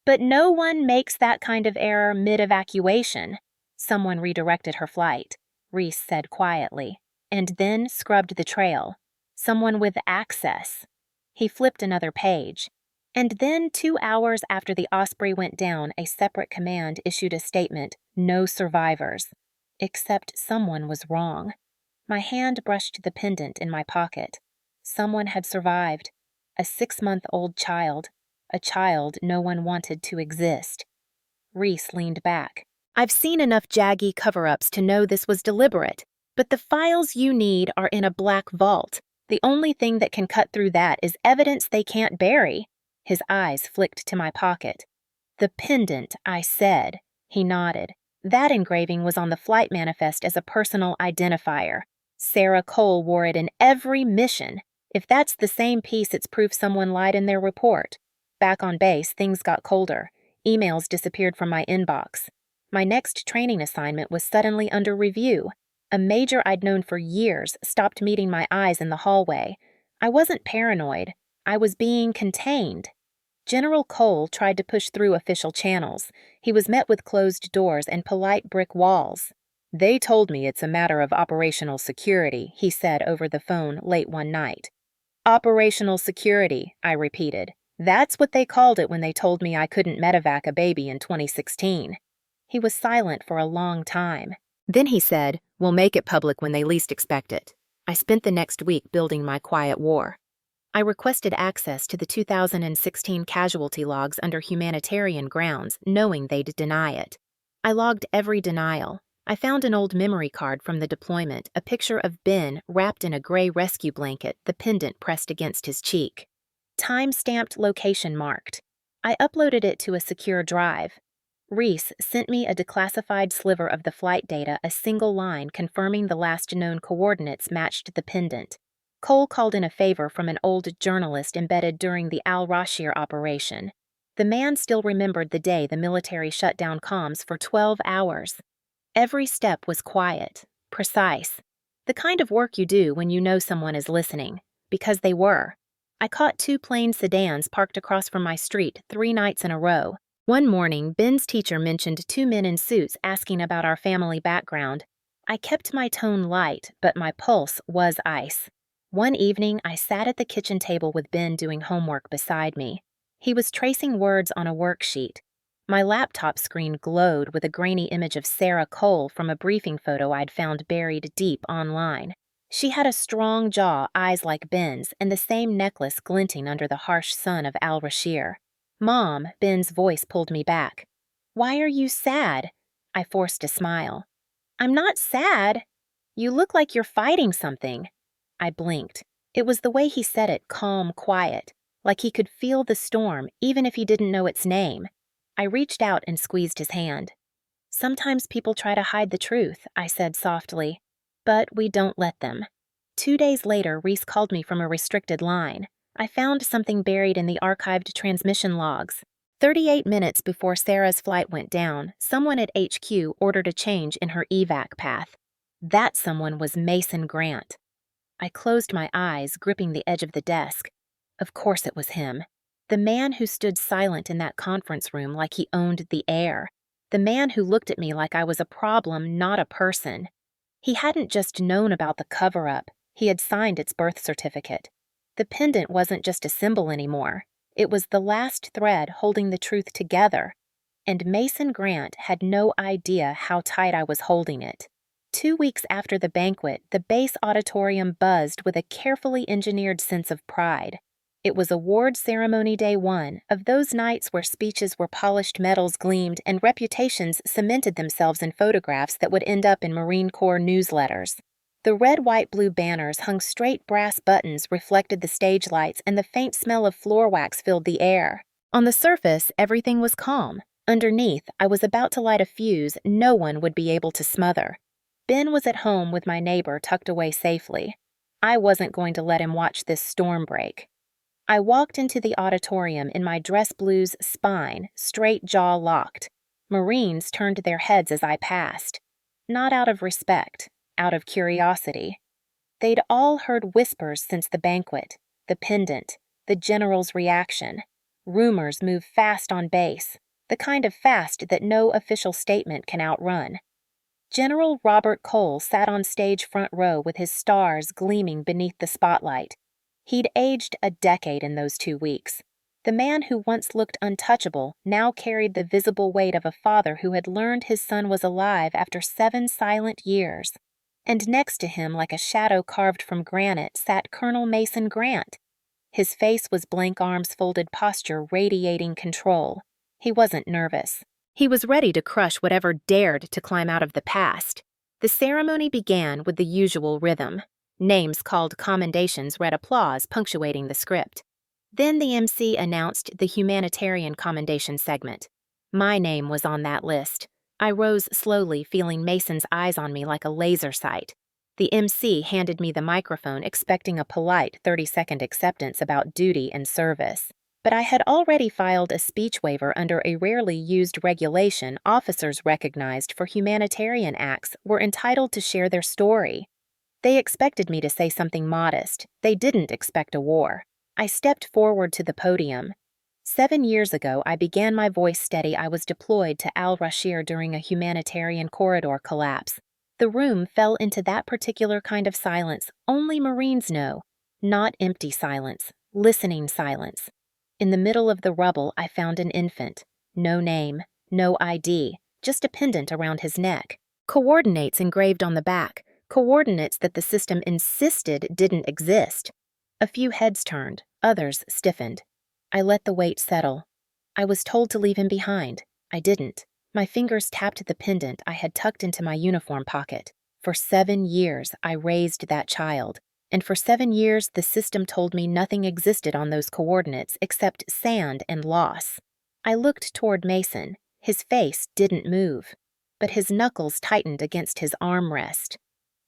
"But no one makes that kind of error mid-evacuation." "Someone redirected her flight," Reese said quietly, "and then scrubbed the trail. Someone with access." He flipped another page. "And then 2 hours after the Osprey went down, a separate command issued a statement, 'No survivors.' Except someone was wrong. My hand brushed the pendant in my pocket. Someone had survived. A 6-month-old child. A child no one wanted to exist. Reese leaned back. I've seen enough jaggy cover-ups to know this was deliberate, but the files you need are in a black vault. The only thing that can cut through that is evidence they can't bury. His eyes flicked to my pocket. The pendant, I said. He nodded. That engraving was on the flight manifest as a personal identifier. Sarah Cole wore it in every mission. If that's the same piece, it's proof someone lied in their report. Back on base, things got colder. Emails disappeared from my inbox. My next training assignment was suddenly under review. A major I'd known for years stopped meeting my eyes in the hallway. I wasn't paranoid. I was being contained. General Cole tried to push through official channels. He was met with closed doors and polite brick walls. They told me it's a matter of operational security, he said over the phone late one night. Operational security, I repeated. That's what they called it when they told me I couldn't medevac a baby in 2016. He was silent for a long time. Then he said, "We'll make it public when they least expect it." I spent the next week building my quiet war. I requested access to the 2016 casualty logs under humanitarian grounds, knowing they'd deny it. I logged every denial. I found an old memory card from the deployment, a picture of Ben wrapped in a gray rescue blanket, the pendant pressed against his cheek. Time-stamped, location marked. I uploaded it to a secure drive. Reese sent me a declassified sliver of the flight data, a single line confirming the last known coordinates matched the pendant. Cole called in a favor from an old journalist embedded during the Al-Rashir operation. The man still remembered the day the military shut down comms for 12 hours. Every step was quiet, precise. The kind of work you do when you know someone is listening, because they were. I caught 2 plain sedans parked across from my street 3 nights in a row. One morning, Ben's teacher mentioned 2 men in suits asking about our family background. I kept my tone light, but my pulse was ice. One evening, I sat at the kitchen table with Ben doing homework beside me. He was tracing words on a worksheet. My laptop screen glowed with a grainy image of Sarah Cole from a briefing photo I'd found buried deep online. She had a strong jaw, eyes like Ben's, and the same necklace glinting under the harsh sun of Al-Rashir. "Mom," Ben's voice pulled me back. "Why are you sad?" I forced a smile. "I'm not sad. You look like you're fighting something." I blinked. It was the way he said it, calm, quiet, like he could feel the storm, even if he didn't know its name. I reached out and squeezed his hand. "Sometimes people try to hide the truth," I said softly, "but we don't let them." 2 days later, Reese called me from a restricted line. I found something buried in the archived transmission logs. 38 minutes before Sarah's flight went down, someone at HQ ordered a change in her evac path. That someone was Mason Grant. I closed my eyes, gripping the edge of the desk. Of course it was him. The man who stood silent in that conference room like he owned the air. The man who looked at me like I was a problem, not a person. He hadn't just known about the cover-up. He had signed its birth certificate. The pendant wasn't just a symbol anymore. It was the last thread holding the truth together. And Mason Grant had no idea how tight I was holding it. 2 weeks after the banquet, the base auditorium buzzed with a carefully engineered sense of pride. It was award ceremony day 1, of those nights where speeches where polished metals gleamed and reputations cemented themselves in photographs that would end up in Marine Corps newsletters. The red, white, blue banners hung straight brass buttons reflected the stage lights, and the faint smell of floor wax filled the air. On the surface, everything was calm. Underneath, I was about to light a fuse no one would be able to smother. Ben was at home with my neighbor tucked away safely. I wasn't going to let him watch this storm break. I walked into the auditorium in my dress blues spine, straight jaw locked. Marines turned their heads as I passed. Not out of respect, out of curiosity. They'd all heard whispers since the banquet, the pendant, the general's reaction. Rumors move fast on base, the kind of fast that no official statement can outrun. General Robert Cole sat on stage front row with his stars gleaming beneath the spotlight. He'd aged a decade in those 2 weeks. The man who once looked untouchable now carried the visible weight of a father who had learned his son was alive after 7 silent years. And next to him, like a shadow carved from granite, sat Colonel Mason Grant. His face was blank arms folded posture radiating control. He wasn't nervous. He was ready to crush whatever dared to climb out of the past. The ceremony began with the usual rhythm. Names called commendations read applause punctuating the script. Then the MC announced the humanitarian commendation segment. My name was on that list. I rose slowly, feeling Mason's eyes on me like a laser sight. The MC handed me the microphone, expecting a polite 30-second acceptance about duty and service. But I had already filed a speech waiver under a rarely used regulation officers recognized for humanitarian acts were entitled to share their story. They expected me to say something modest. They didn't expect a war. I stepped forward to the podium. 7 years ago, I began my voice steady. I was deployed to Al-Rashir during a humanitarian corridor collapse. The room fell into that particular kind of silence only Marines know. Not empty silence, listening silence. In the middle of the rubble, I found an infant. No name, no ID, just a pendant around his neck. Coordinates engraved on the back, coordinates that the system insisted didn't exist. A few heads turned, others stiffened. I let the weight settle. I was told to leave him behind. I didn't. My fingers tapped the pendant I had tucked into my uniform pocket. For 7 years, I raised that child. And for 7 years, the system told me nothing existed on those coordinates except sand and loss. I looked toward Mason. His face didn't move, but his knuckles tightened against his armrest.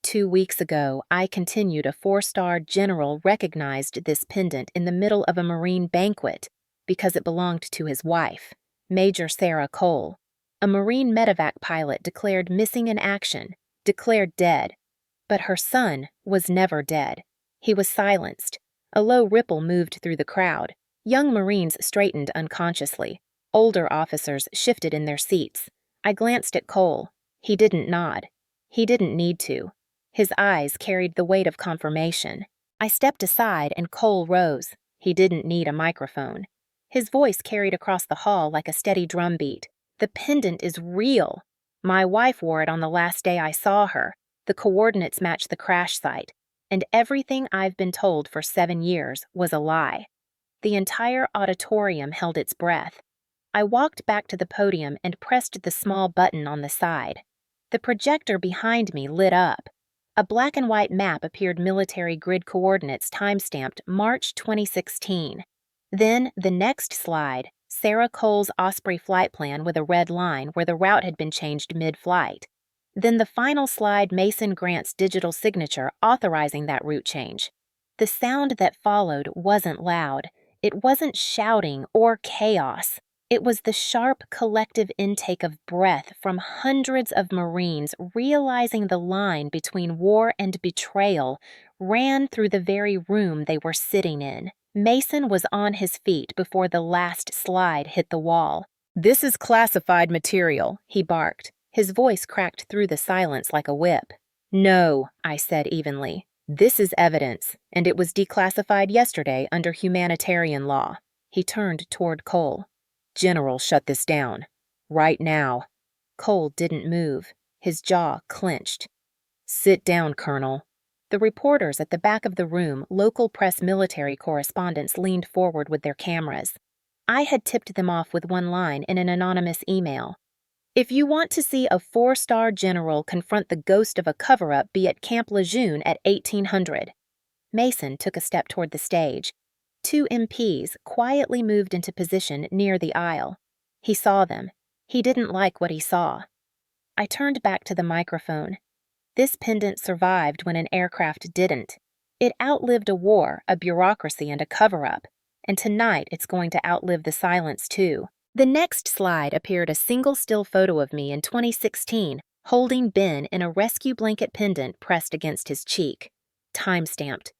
2 weeks ago, I continued a 4-star general recognized this pendant in the middle of a Marine banquet because it belonged to his wife, Major Sarah Cole. A Marine medevac pilot declared missing in action, declared dead. But her son was never dead. He was silenced. A low ripple moved through the crowd. Young Marines straightened unconsciously. Older officers shifted in their seats. I glanced at Cole. He didn't nod. He didn't need to. His eyes carried the weight of confirmation. I stepped aside and Cole rose. He didn't need a microphone. His voice carried across the hall like a steady drumbeat. The pendant is real. My wife wore it on the last day I saw her. The coordinates match the crash site, and everything I've been told for 7 years was a lie. The entire auditorium held its breath. I walked back to the podium and pressed the small button on the side. The projector behind me lit up. A black and white map appeared, military grid coordinates time-stamped March 2016. Then, the next slide, Sarah Cole's Osprey flight plan with a red line where the route had been changed mid-flight. Then the final slide, Mason Grant's digital signature authorizing that route change. The sound that followed wasn't loud. It wasn't shouting or chaos. It was the sharp collective intake of breath from hundreds of Marines realizing the line between war and betrayal ran through the very room they were sitting in. Mason was on his feet before the last slide hit the wall. "This is classified material," he barked. His voice cracked through the silence like a whip. "No," I said evenly. "This is evidence, and it was declassified yesterday under humanitarian law." He turned toward Cole. "General, shut this down. Right now." Cole didn't move. His jaw clenched. "Sit down, Colonel." The reporters at the back of the room, local press military correspondents, leaned forward with their cameras. I had tipped them off with one line in an anonymous email. "If you want to see a 4-star general confront the ghost of a cover-up, be at Camp Lejeune at 1800. Mason took a step toward the stage. 2 MPs quietly moved into position near the aisle. He saw them. He didn't like what he saw. I turned back to the microphone. This pendant survived when an aircraft didn't. It outlived a war, a bureaucracy, and a cover-up. And tonight it's going to outlive the silence, too. The next slide appeared a single still photo of me in 2016, holding Ben in a rescue blanket pendant pressed against his cheek. Time-stamped.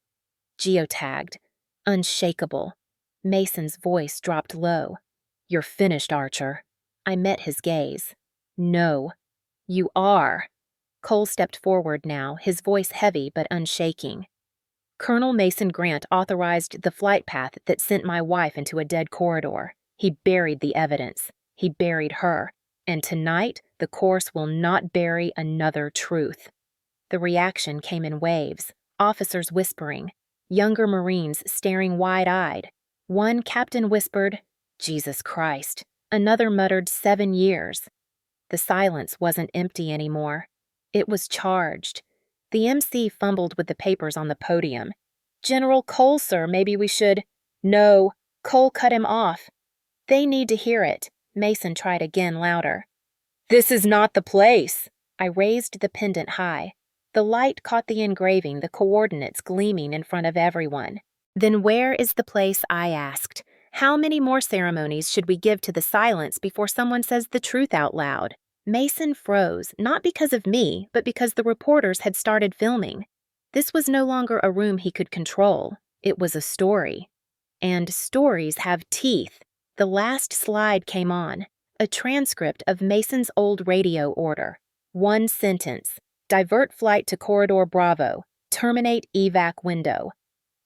Geotagged. Unshakable. Mason's voice dropped low. "You're finished, Archer." I met his gaze. "No. You are." Cole stepped forward now, his voice heavy but unshaking. Colonel Mason Grant authorized the flight path that sent my wife into a dead corridor. He buried the evidence. He buried her. And tonight, the course will not bury another truth. The reaction came in waves, officers whispering, younger Marines staring wide-eyed. One captain whispered, "Jesus Christ." Another muttered, "7 years." The silence wasn't empty anymore. It was charged. The MC fumbled with the papers on the podium. "General Cole, sir, maybe we should—" "No." Cole cut him off. "They need to hear it." Mason tried again, louder. "This is not the place." I raised the pendant high. The light caught the engraving, the coordinates gleaming in front of everyone. "Then where is the place?" I asked. "How many more ceremonies should we give to the silence before someone says the truth out loud?" Mason froze, not because of me, but because the reporters had started filming. This was no longer a room he could control. It was a story. And stories have teeth. The last slide came on, a transcript of Mason's old radio order. One sentence: divert flight to Corridor Bravo, terminate evac window.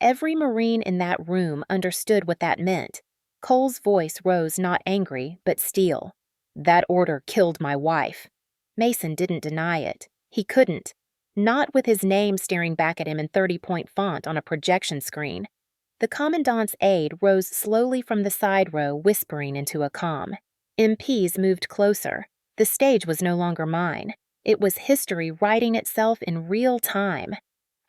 Every Marine in that room understood what that meant. Cole's voice rose not angry, but steel. "That order killed my wife." Mason didn't deny it. He couldn't. Not with his name staring back at him in 30-point font on a projection screen. The commandant's aide rose slowly from the side row, whispering into a comm. MPs moved closer. The stage was no longer mine. It was history writing itself in real time.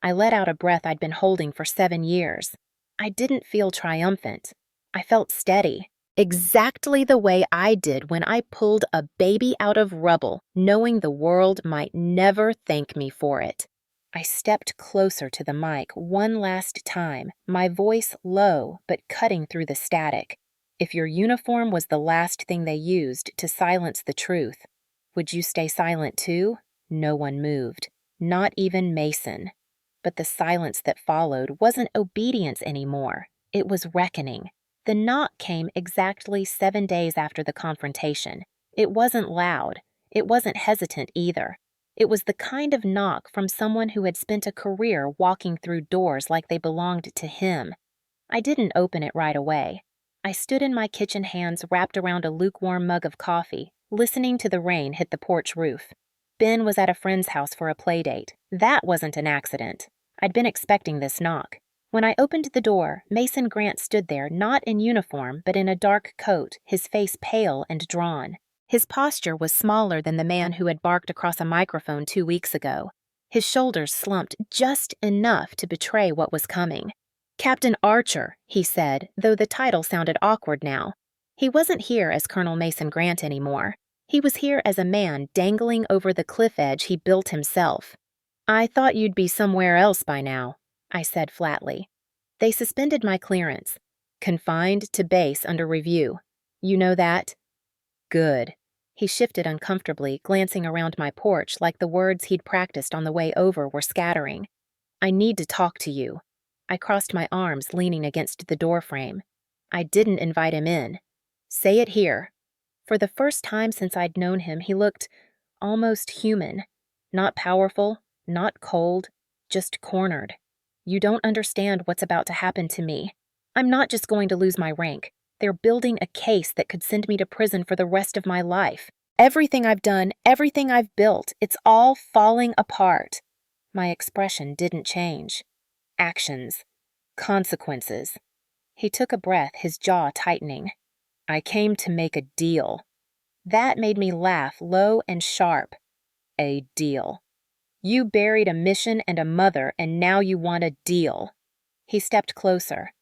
I let out a breath I'd been holding for 7 years. I didn't feel triumphant. I felt steady. Exactly the way I did when I pulled a baby out of rubble, knowing the world might never thank me for it. I stepped closer to the mic one last time, my voice low but cutting through the static. "If your uniform was the last thing they used to silence the truth, would you stay silent too?" No one moved, not even Mason. But the silence that followed wasn't obedience anymore. It was reckoning. The knock came exactly 7 days after the confrontation. It wasn't loud. It wasn't hesitant either. It was the kind of knock from someone who had spent a career walking through doors like they belonged to him. I didn't open it right away. I stood in my kitchen, hands wrapped around a lukewarm mug of coffee, listening to the rain hit the porch roof. Ben was at a friend's house for a playdate. That wasn't an accident. I'd been expecting this knock. When I opened the door, Mason Grant stood there, not in uniform, but in a dark coat, his face pale and drawn. His posture was smaller than the man who had barked across a microphone 2 weeks ago. His shoulders slumped just enough to betray what was coming. "Captain Archer," he said, though the title sounded awkward now. He wasn't here as Colonel Mason Grant anymore. He was here as a man dangling over the cliff edge he built himself. "I thought you'd be somewhere else by now," I said flatly. "They suspended my clearance. Confined to base under review. You know that?" "Good." He shifted uncomfortably, glancing around my porch like the words he'd practiced on the way over were scattering. "I need to talk to you." I crossed my arms, leaning against the doorframe. I didn't invite him in. "Say it here." For the first time since I'd known him, he looked almost human. Not powerful, not cold, just cornered. "You don't understand what's about to happen to me. I'm not just going to lose my rank. They're building a case that could send me to prison for the rest of my life. Everything I've done, everything I've built, it's all falling apart." My expression didn't change. Actions. Consequences. He took a breath, his jaw tightening. "I came to make a deal." That made me laugh low and sharp. "A deal. You buried a mission and a mother, and now you want a deal." He stepped closer.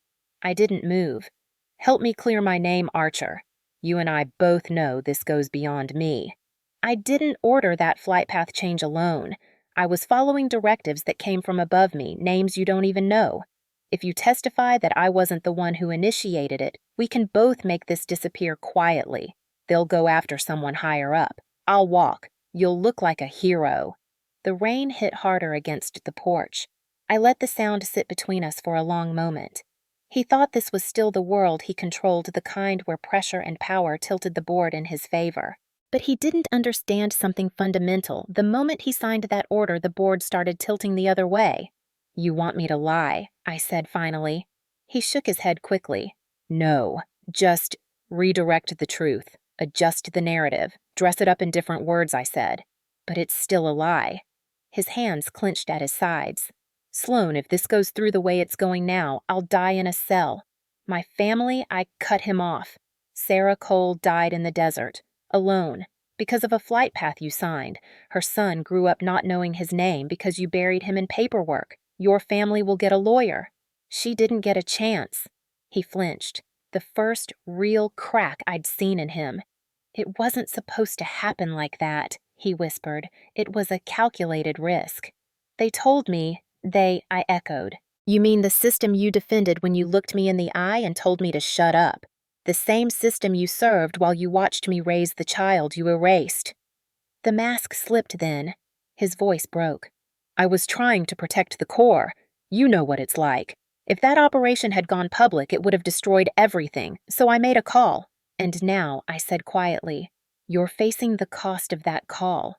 I didn't move. "Help me clear my name, Archer. You and I both know this goes beyond me." I didn't order that flight path change alone. I was following directives that came from above me, names you don't even know. If you testify that I wasn't the one who initiated it, we can both make this disappear quietly. They'll go after someone higher up. I'll walk. You'll look like a hero. The rain hit harder against the porch. I let the sound sit between us for a long moment. He thought this was still the world he controlled, the kind where pressure and power tilted the board in his favor. But he didn't understand something fundamental. The moment he signed that order, the board started tilting the other way. You want me to lie, I said finally. He shook his head quickly. No, just redirect the truth, adjust the narrative, dress it up in different words, I said. But it's still a lie. His hands clenched at his sides. Sloan, if this goes through the way it's going now, I'll die in a cell. My family, I cut him off. Sarah Cole died in the desert, alone, because of a flight path you signed. Her son grew up not knowing his name because you buried him in paperwork. Your family will get a lawyer. She didn't get a chance. He flinched, the first real crack I'd seen in him. It wasn't supposed to happen like that, he whispered. It was a calculated risk. They told me, I echoed. You mean the system you defended when you looked me in the eye and told me to shut up? The same system you served while you watched me raise the child you erased. The mask slipped then. His voice broke. I was trying to protect the core. You know what it's like. If that operation had gone public, it would have destroyed everything, so I made a call. And now, I said quietly, you're facing the cost of that call.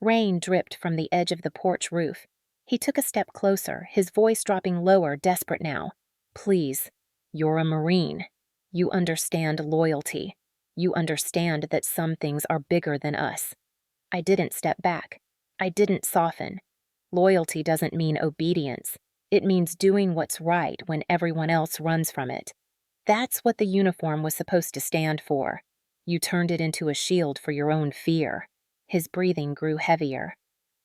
Rain dripped from the edge of the porch roof. He took a step closer, his voice dropping lower, desperate now. Please, you're a Marine. You understand loyalty. You understand that some things are bigger than us. I didn't step back. I didn't soften. Loyalty doesn't mean obedience. It means doing what's right when everyone else runs from it. That's what the uniform was supposed to stand for. You turned it into a shield for your own fear. His breathing grew heavier.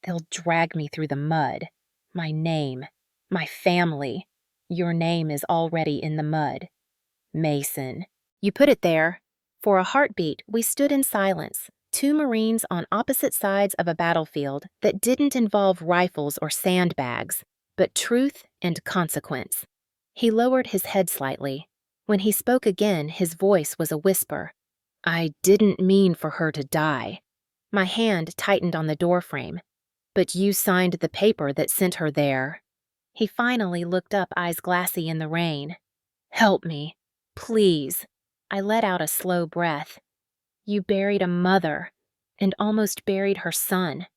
They'll drag me through the mud. My name. My family. Your name is already in the mud. Mason. You put it there. For a heartbeat, we stood in silence, two Marines on opposite sides of a battlefield that didn't involve rifles or sandbags, but truth and consequence. He lowered his head slightly. When he spoke again, his voice was a whisper. I didn't mean for her to die. My hand tightened on the doorframe. But you signed the paper that sent her there. He finally looked up, eyes glassy in the rain. Help me, please. I let out a slow breath. You buried a mother, and almost buried her son.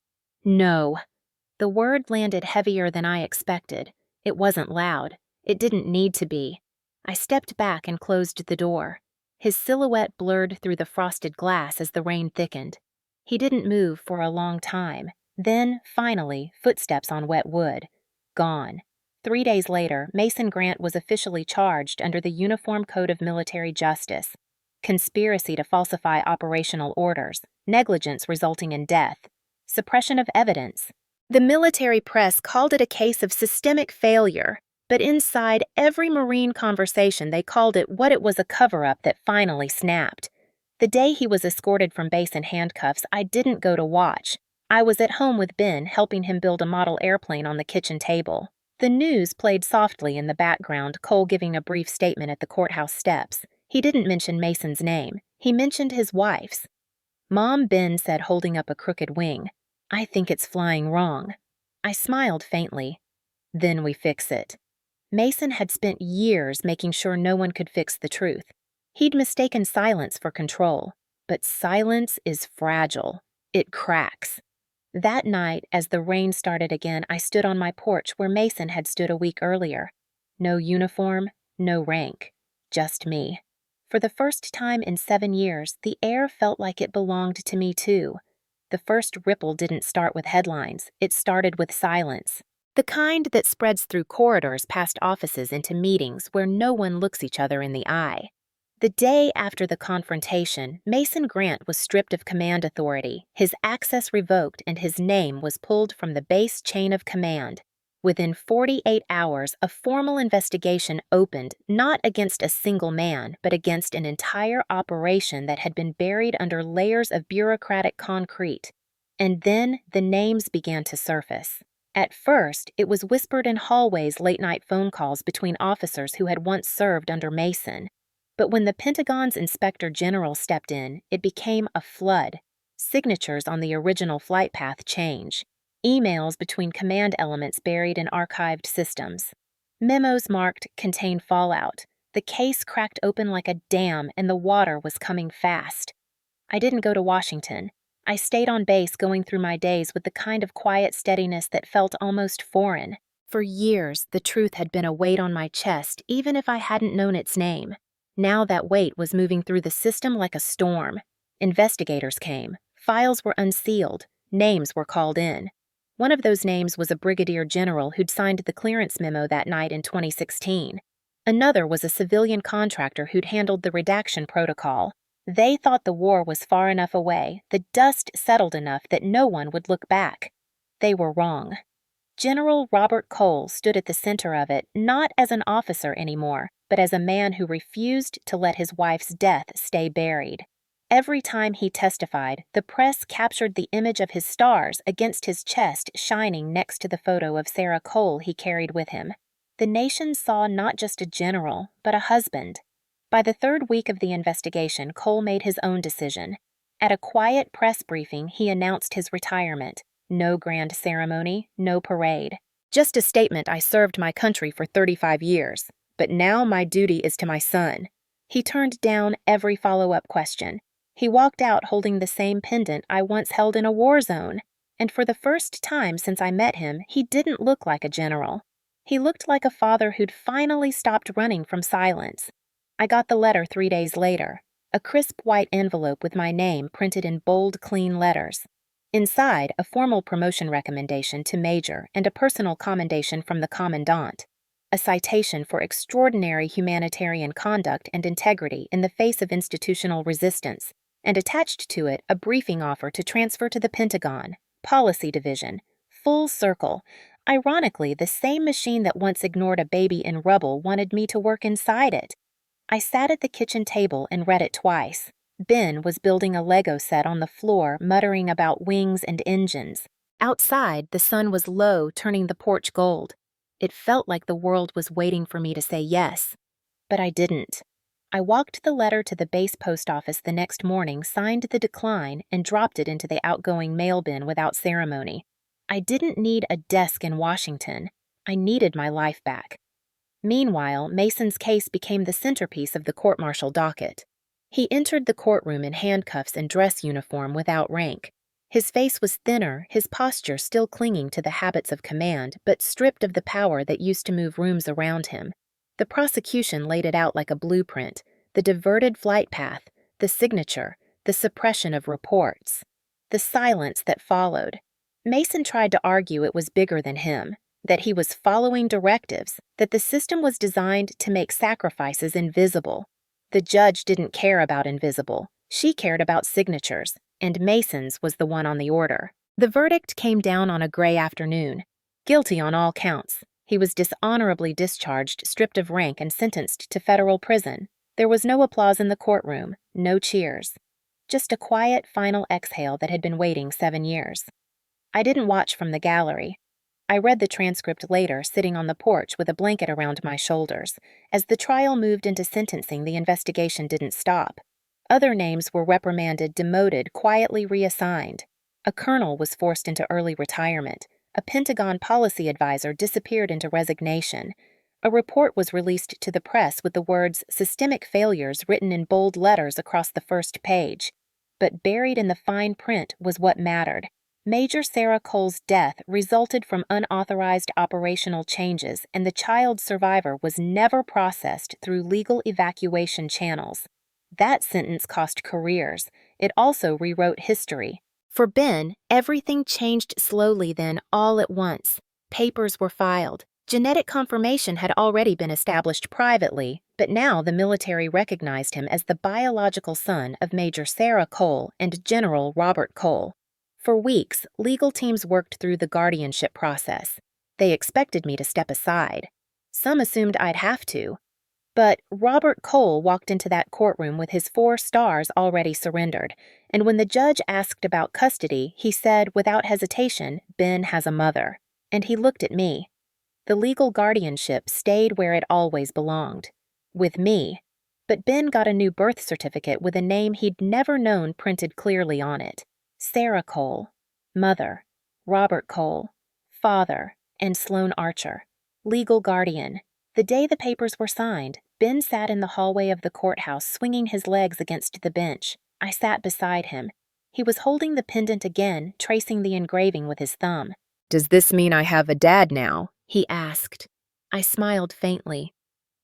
No. The word landed heavier than I expected. It wasn't loud. It didn't need to be. I stepped back and closed the door. His silhouette blurred through the frosted glass as the rain thickened. He didn't move for a long time. Then, finally, footsteps on wet wood. Gone. 3 days later, Mason Grant was officially charged under the Uniform Code of Military Justice. Conspiracy to falsify operational orders, negligence resulting in death, suppression of evidence. The military press called it a case of systemic failure, but inside every Marine conversation they called it what it was, a cover-up that finally snapped. The day he was escorted from base in handcuffs, I didn't go to watch. I was at home with Ben, helping him build a model airplane on the kitchen table. The news played softly in the background, Cole giving a brief statement at the courthouse steps. He didn't mention Mason's name. He mentioned his wife's. Mom, Ben said, holding up a crooked wing. I think it's flying wrong. I smiled faintly. Then we fix it. Mason had spent years making sure no one could fix the truth. He'd mistaken silence for control. But silence is fragile. It cracks. That night, as the rain started again, I stood on my porch where Mason had stood a week earlier. No uniform, no rank. Just me. For the first time in 7 years, the air felt like it belonged to me too. The first ripple didn't start with headlines. It started with silence. The kind that spreads through corridors past offices into meetings where no one looks each other in the eye. The day after the confrontation, Mason Grant was stripped of command authority, his access revoked, and his name was pulled from the base chain of command. Within 48 hours, a formal investigation opened not against a single man, but against an entire operation that had been buried under layers of bureaucratic concrete. And then the names began to surface. At first, it was whispered in hallways, late-night phone calls between officers who had once served under Mason. But when the Pentagon's Inspector General stepped in, it became a flood. Signatures on the original flight path change. Emails between command elements buried in archived systems. Memos marked "Contain Fallout." The case cracked open like a dam, and the water was coming fast. I didn't go to Washington. I stayed on base, going through my days with the kind of quiet steadiness that felt almost foreign. For years, the truth had been a weight on my chest, even if I hadn't known its name. Now that weight was moving through the system like a storm. Investigators came. Files were unsealed. Names were called in. One of those names was a brigadier general who'd signed the clearance memo that night in 2016. Another was a civilian contractor who'd handled the redaction protocol. They thought the war was far enough away, the dust settled enough that no one would look back. They were wrong. General Robert Cole stood at the center of it, not as an officer anymore, but as a man who refused to let his wife's death stay buried. Every time he testified, the press captured the image of his stars against his chest shining next to the photo of Sarah Cole he carried with him. The nation saw not just a general, but a husband. By the third week of the investigation, Cole made his own decision. At a quiet press briefing, he announced his retirement. No grand ceremony, no parade. Just a statement: I served my country for 35 years, but now my duty is to my son. He turned down every follow-up question. He walked out holding the same pendant I once held in a war zone. And for the first time since I met him, he didn't look like a general. He looked like a father who'd finally stopped running from silence. I got the letter 3 days later, a crisp white envelope with my name printed in bold, clean letters. Inside, a formal promotion recommendation to major and a personal commendation from the commandant, a citation for extraordinary humanitarian conduct and integrity in the face of institutional resistance, and attached to it a briefing offer to transfer to the Pentagon, Policy Division, full circle. Ironically, the same machine that once ignored a baby in rubble wanted me to work inside it. I sat at the kitchen table and read it twice. Ben was building a Lego set on the floor, muttering about wings and engines. Outside, the sun was low, turning the porch gold. It felt like the world was waiting for me to say yes. But I didn't. I walked the letter to the base post office the next morning, signed the decline, and dropped it into the outgoing mail bin without ceremony. I didn't need a desk in Washington. I needed my life back. Meanwhile, Mason's case became the centerpiece of the court-martial docket. He entered the courtroom in handcuffs and dress uniform without rank. His face was thinner, his posture still clinging to the habits of command, but stripped of the power that used to move rooms around him. The prosecution laid it out like a blueprint: the diverted flight path, the signature, the suppression of reports. The silence that followed. Mason tried to argue it was bigger than him, that he was following directives, that the system was designed to make sacrifices invisible. The judge didn't care about invisible. She cared about signatures, and Mason's was the one on the order. The verdict came down on a gray afternoon. Guilty on all counts. He was dishonorably discharged, stripped of rank, and sentenced to federal prison. There was no applause in the courtroom, no cheers. Just a quiet final exhale that had been waiting 7 years. I didn't watch from the gallery. I read the transcript later, sitting on the porch with a blanket around my shoulders. As the trial moved into sentencing, the investigation didn't stop. Other names were reprimanded, demoted, quietly reassigned. A colonel was forced into early retirement. A Pentagon policy advisor disappeared into resignation. A report was released to the press with the words "systemic failures" written in bold letters across the first page. But buried in the fine print was what mattered. Major Sarah Cole's death resulted from unauthorized operational changes, and the child survivor was never processed through legal evacuation channels. That sentence cost careers. It also rewrote history. For Ben, everything changed slowly then, all at once. Papers were filed. Genetic confirmation had already been established privately, but now the military recognized him as the biological son of Major Sarah Cole and General Robert Cole. For weeks, legal teams worked through the guardianship process. They expected me to step aside. Some assumed I'd have to. But Robert Cole walked into that courtroom with his 4 stars already surrendered, and when the judge asked about custody, he said without hesitation, "Ben has a mother." And he looked at me. The legal guardianship stayed where it always belonged, with me. But Ben got a new birth certificate with a name he'd never known printed clearly on it. Sarah Cole, mother, Robert Cole, father, and Sloan Archer, legal guardian. The day the papers were signed, Ben sat in the hallway of the courthouse swinging his legs against the bench. I sat beside him. He was holding the pendant again, tracing the engraving with his thumb. "Does this mean I have a dad now?" he asked. I smiled faintly.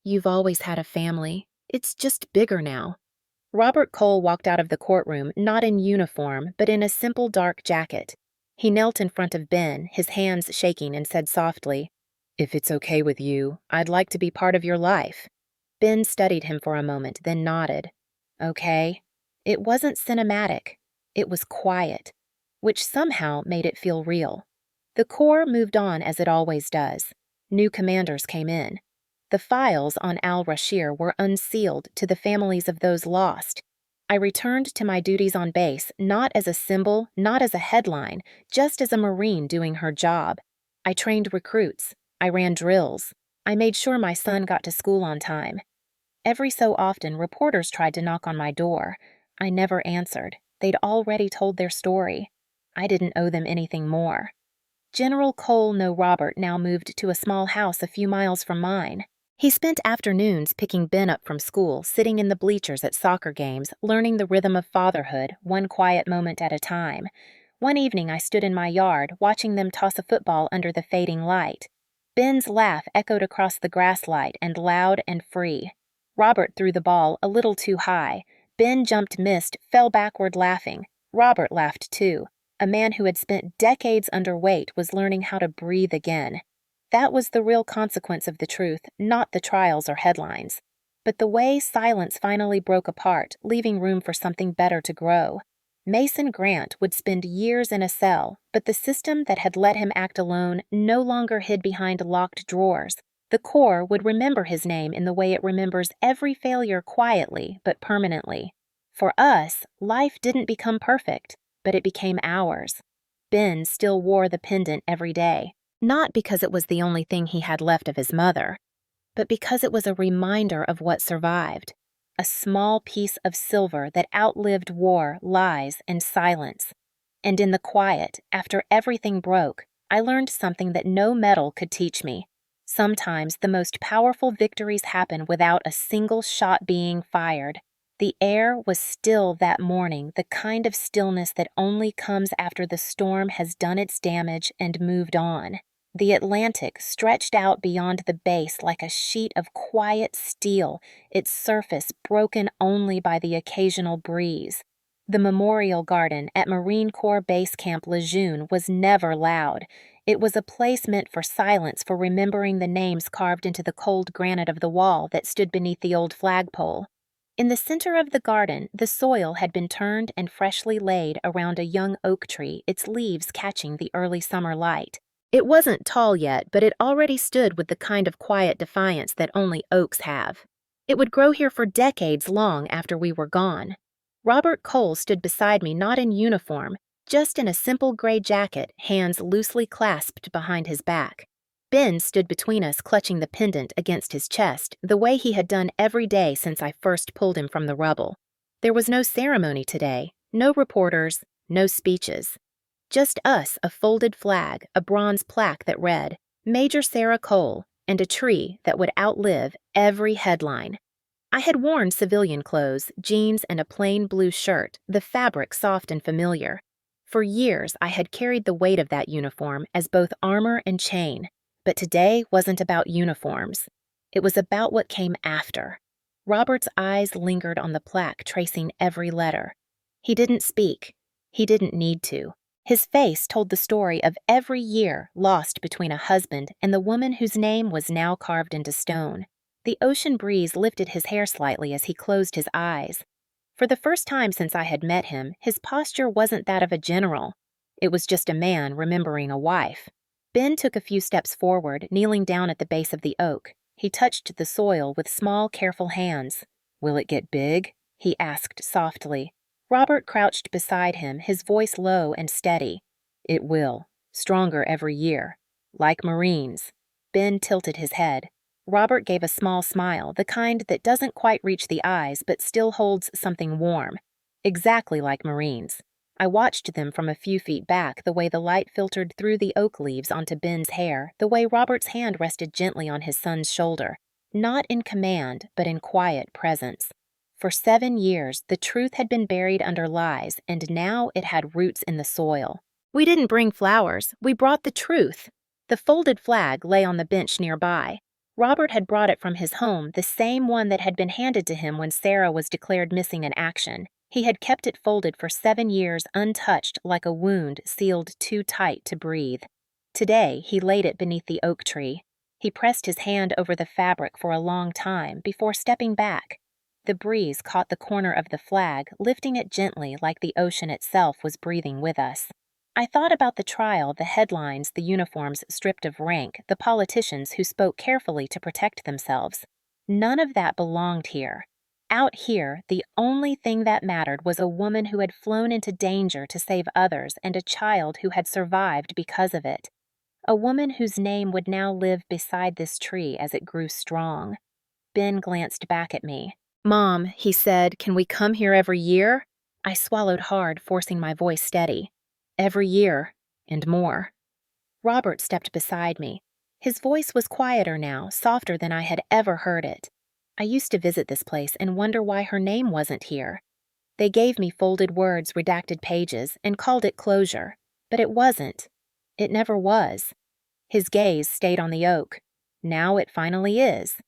You've always had a family. It's just bigger now. Robert Cole walked out of the courtroom not in uniform, but in a simple dark jacket. He knelt in front of Ben, his hands shaking, and said softly, "If it's okay with you, I'd like to be part of your life." Ben studied him for a moment, then nodded. Okay. It wasn't cinematic. It was quiet, which somehow made it feel real. The Corps moved on as it always does. New commanders came in. The files on Al-Rashir were unsealed to the families of those lost. I returned to my duties on base not as a symbol, not as a headline, just as a Marine doing her job. I trained recruits. I ran drills. I made sure my son got to school on time. Every so often, reporters tried to knock on my door. I never answered. They'd already told their story. I didn't owe them anything more. General Cole No Robert now moved to a small house a few miles from mine. He spent afternoons picking Ben up from school, sitting in the bleachers at soccer games, learning the rhythm of fatherhood, one quiet moment at a time. One evening I stood in my yard, watching them toss a football under the fading light. Ben's laugh echoed across the grass light and loud and free. Robert threw the ball a little too high. Ben jumped, missed, fell backward laughing. Robert laughed too. A man who had spent decades underweight was learning how to breathe again. That was the real consequence of the truth, not the trials or headlines. But the way silence finally broke apart, leaving room for something better to grow. Mason Grant would spend years in a cell, but the system that had let him act alone no longer hid behind locked drawers. The Corps would remember his name in the way it remembers every failure quietly but permanently. For us, life didn't become perfect, but it became ours. Ben still wore the pendant every day. Not because it was the only thing he had left of his mother, but because it was a reminder of what survived. A small piece of silver that outlived war, lies, and silence. And in the quiet, after everything broke, I learned something that no medal could teach me. Sometimes the most powerful victories happen without a single shot being fired. The air was still that morning, the kind of stillness that only comes after the storm has done its damage and moved on. The Atlantic stretched out beyond the base like a sheet of quiet steel, its surface broken only by the occasional breeze. The Memorial Garden at Marine Corps Base Camp Lejeune was never loud. It was a place meant for silence, for remembering the names carved into the cold granite of the wall that stood beneath the old flagpole. In the center of the garden, the soil had been turned and freshly laid around a young oak tree, its leaves catching the early summer light. It wasn't tall yet, but it already stood with the kind of quiet defiance that only oaks have. It would grow here for decades long after we were gone. Robert Cole stood beside me not in uniform, just in a simple gray jacket, hands loosely clasped behind his back. Ben stood between us, clutching the pendant against his chest, the way he had done every day since I first pulled him from the rubble. There was no ceremony today, no reporters, no speeches. Just us, a folded flag, a bronze plaque that read, Major Sarah Cole, and a tree that would outlive every headline. I had worn civilian clothes, jeans and a plain blue shirt, the fabric soft and familiar. For years, I had carried the weight of that uniform as both armor and chain. But today wasn't about uniforms. It was about what came after. Robert's eyes lingered on the plaque, tracing every letter. He didn't speak. He didn't need to. His face told the story of every year lost between a husband and the woman whose name was now carved into stone. The ocean breeze lifted his hair slightly as he closed his eyes. For the first time since I had met him, his posture wasn't that of a general. It was just a man remembering a wife. Ben took a few steps forward, kneeling down at the base of the oak. He touched the soil with small, careful hands. "Will it get big?" he asked softly. Robert crouched beside him, his voice low and steady. "It will. Stronger every year. Like Marines." Ben tilted his head. Robert gave a small smile, the kind that doesn't quite reach the eyes but still holds something warm. Exactly like Marines. I watched them from a few feet back, the way the light filtered through the oak leaves onto Ben's hair, the way Robert's hand rested gently on his son's shoulder. Not in command, but in quiet presence. For 7 years, the truth had been buried under lies, and now it had roots in the soil. We didn't bring flowers, we brought the truth. The folded flag lay on the bench nearby. Robert had brought it from his home, the same one that had been handed to him when Sarah was declared missing in action. He had kept it folded for 7 years untouched, like a wound sealed too tight to breathe. Today, he laid it beneath the oak tree. He pressed his hand over the fabric for a long time before stepping back. The breeze caught the corner of the flag, lifting it gently like the ocean itself was breathing with us. I thought about the trial, the headlines, the uniforms stripped of rank, the politicians who spoke carefully to protect themselves. None of that belonged here. Out here, the only thing that mattered was a woman who had flown into danger to save others and a child who had survived because of it. A woman whose name would now live beside this tree as it grew strong. Ben glanced back at me. "Mom," he said, "can we come here every year?" I swallowed hard, forcing my voice steady. "Every year, and more." Robert stepped beside me. His voice was quieter now, softer than I had ever heard it. I used to visit this place and wonder why her name wasn't here. They gave me folded words, redacted pages, and called it closure. But it wasn't. It never was. His gaze stayed on the oak. Now it finally is.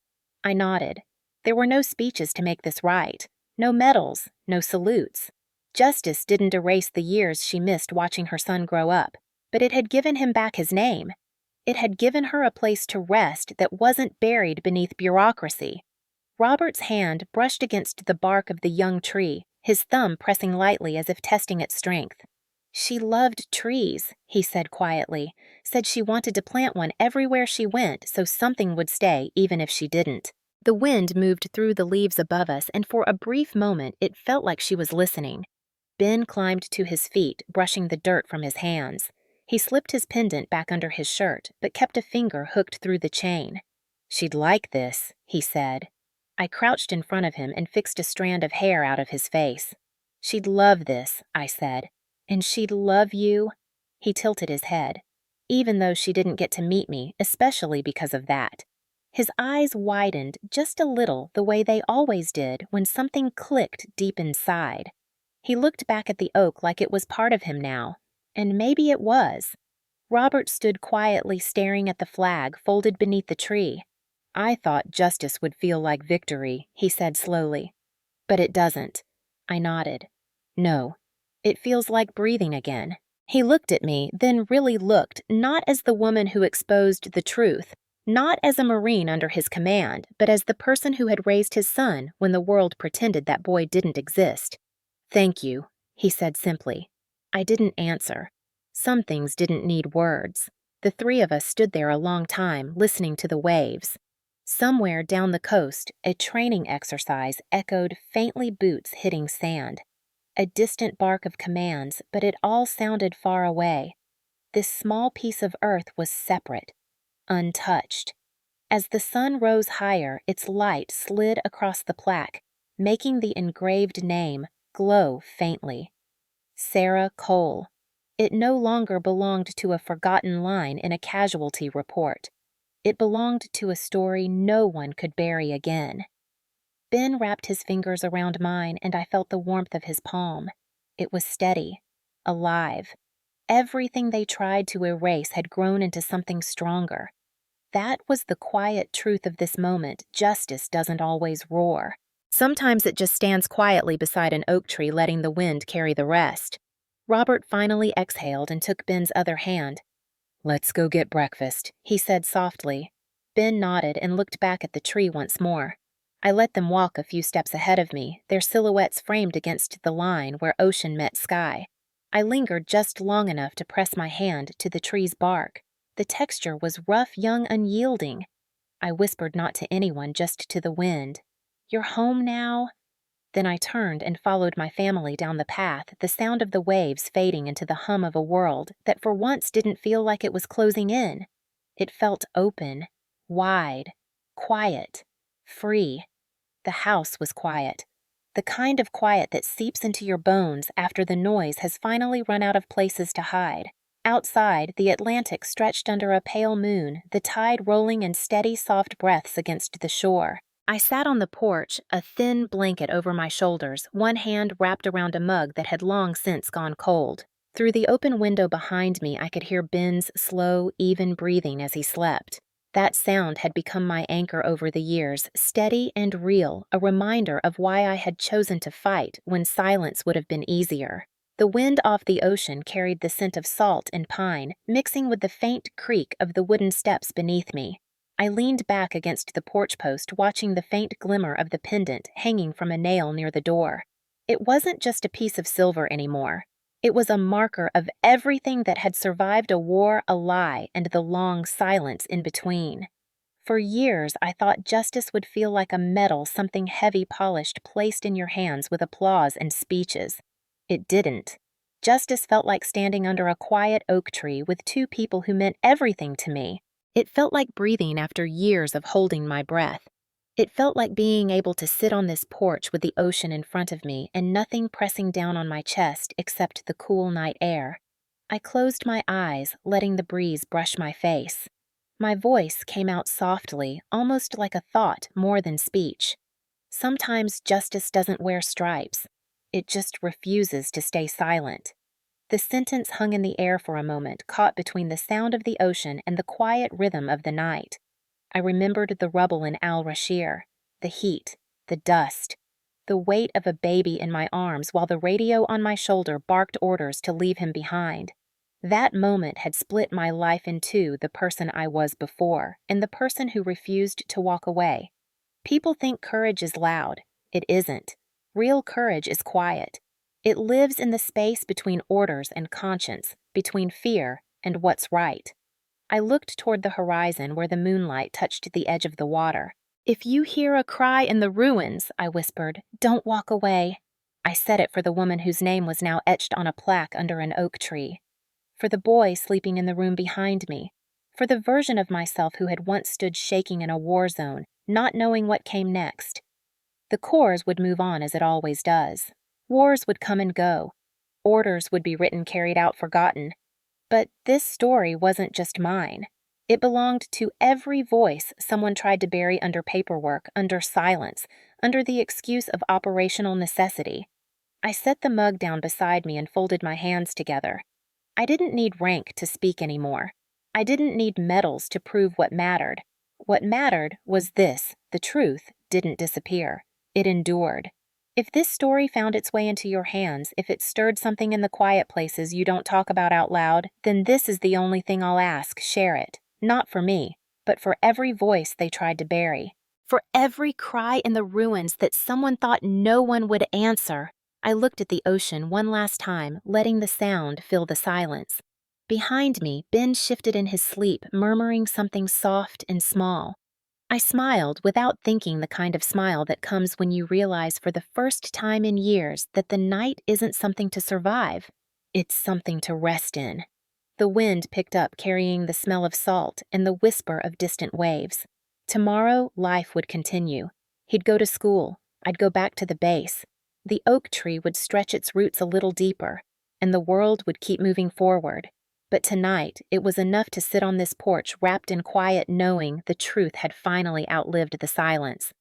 I nodded. There were no speeches to make this right. No medals, no salutes. Justice didn't erase the years she missed watching her son grow up, but it had given him back his name. It had given her a place to rest that wasn't buried beneath bureaucracy. Robert's hand brushed against the bark of the young tree, his thumb pressing lightly as if testing its strength. "She loved trees," he said quietly, said she wanted to plant one everywhere she went so something would stay even if she didn't. The wind moved through the leaves above us, and for a brief moment it felt like she was listening. Ben climbed to his feet, brushing the dirt from his hands. He slipped his pendant back under his shirt, but kept a finger hooked through the chain. "She'd like this," he said. I crouched in front of him and fixed a strand of hair out of his face. "She'd love this," I said. "And she'd love you." He tilted his head. "Even though she didn't get to meet me, especially because of that." His eyes widened just a little, the way they always did when something clicked deep inside. He looked back at the oak like it was part of him now. And maybe it was. Robert stood quietly staring at the flag folded beneath the tree. "I thought justice would feel like victory," he said slowly. "But it doesn't." I nodded. "No. It feels like breathing again." He looked at me, then really looked, not as the woman who exposed the truth, not as a Marine under his command, but as the person who had raised his son when the world pretended that boy didn't exist. "Thank you," he said simply. I didn't answer. Some things didn't need words. The three of us stood there a long time, listening to the waves. Somewhere down the coast, a training exercise echoed faintly, boots hitting sand. A distant bark of commands, but it all sounded far away. This small piece of earth was separate, untouched. As the sun rose higher, its light slid across the plaque, making the engraved name glow faintly. Sarah Cole. It no longer belonged to a forgotten line in a casualty report. It belonged to a story no one could bury again. Ben wrapped his fingers around mine, and I felt the warmth of his palm. It was steady, alive. Everything they tried to erase had grown into something stronger. That was the quiet truth of this moment. Justice doesn't always roar. Sometimes it just stands quietly beside an oak tree, letting the wind carry the rest. Robert finally exhaled and took Ben's other hand. "Let's go get breakfast," he said softly. Ben nodded and looked back at the tree once more. I let them walk a few steps ahead of me, their silhouettes framed against the line where ocean met sky. I lingered just long enough to press my hand to the tree's bark. The texture was rough, young, unyielding. I whispered not to anyone, just to the wind. "You're home now?" Then I turned and followed my family down the path, the sound of the waves fading into the hum of a world that for once didn't feel like it was closing in. It felt open, wide, quiet, free. The house was quiet. The kind of quiet that seeps into your bones after the noise has finally run out of places to hide. Outside, the Atlantic stretched under a pale moon, the tide rolling in steady, soft breaths against the shore. I sat on the porch, a thin blanket over my shoulders, one hand wrapped around a mug that had long since gone cold. Through the open window behind me, I could hear Ben's slow, even breathing as he slept. That sound had become my anchor over the years, steady and real, a reminder of why I had chosen to fight when silence would have been easier. The wind off the ocean carried the scent of salt and pine, mixing with the faint creak of the wooden steps beneath me. I leaned back against the porch post, watching the faint glimmer of the pendant hanging from a nail near the door. It wasn't just a piece of silver anymore. It was a marker of everything that had survived a war, a lie, and the long silence in between. For years, I thought justice would feel like a medal, something heavy polished placed in your hands with applause and speeches. It didn't. Justice felt like standing under a quiet oak tree with two people who meant everything to me. It felt like breathing after years of holding my breath. It felt like being able to sit on this porch with the ocean in front of me and nothing pressing down on my chest except the cool night air. I closed my eyes, letting the breeze brush my face. My voice came out softly, almost like a thought more than speech. Sometimes justice doesn't wear stripes. It just refuses to stay silent. The sentence hung in the air for a moment, caught between the sound of the ocean and the quiet rhythm of the night. I remembered the rubble in Al-Rashir, the heat, the dust, the weight of a baby in my arms while the radio on my shoulder barked orders to leave him behind. That moment had split my life in two, the person I was before and the person who refused to walk away. People think courage is loud. It isn't. Real courage is quiet. It lives in the space between orders and conscience, between fear and what's right. I looked toward the horizon where the moonlight touched the edge of the water. "If you hear a cry in the ruins," I whispered, "don't walk away." I said it for the woman whose name was now etched on a plaque under an oak tree. For the boy sleeping in the room behind me. For the version of myself who had once stood shaking in a war zone, not knowing what came next. The course would move on as it always does. Wars would come and go. Orders would be written, carried out, forgotten. But this story wasn't just mine. It belonged to every voice someone tried to bury under paperwork, under silence, under the excuse of operational necessity. I set the mug down beside me and folded my hands together. I didn't need rank to speak anymore. I didn't need medals to prove what mattered. What mattered was this: the truth didn't disappear. It endured. If this story found its way into your hands, if it stirred something in the quiet places you don't talk about out loud, then this is the only thing I'll ask: share it. Not for me, but for every voice they tried to bury. For every cry in the ruins that someone thought no one would answer. I looked at the ocean one last time, letting the sound fill the silence. Behind me, Ben shifted in his sleep, murmuring something soft and small. I smiled without thinking, the kind of smile that comes when you realize for the first time in years that the night isn't something to survive. It's something to rest in. The wind picked up, carrying the smell of salt and the whisper of distant waves. Tomorrow, life would continue. He'd go to school. I'd go back to the base. The oak tree would stretch its roots a little deeper, and the world would keep moving forward. But tonight, it was enough to sit on this porch wrapped in quiet, knowing the truth had finally outlived the silence.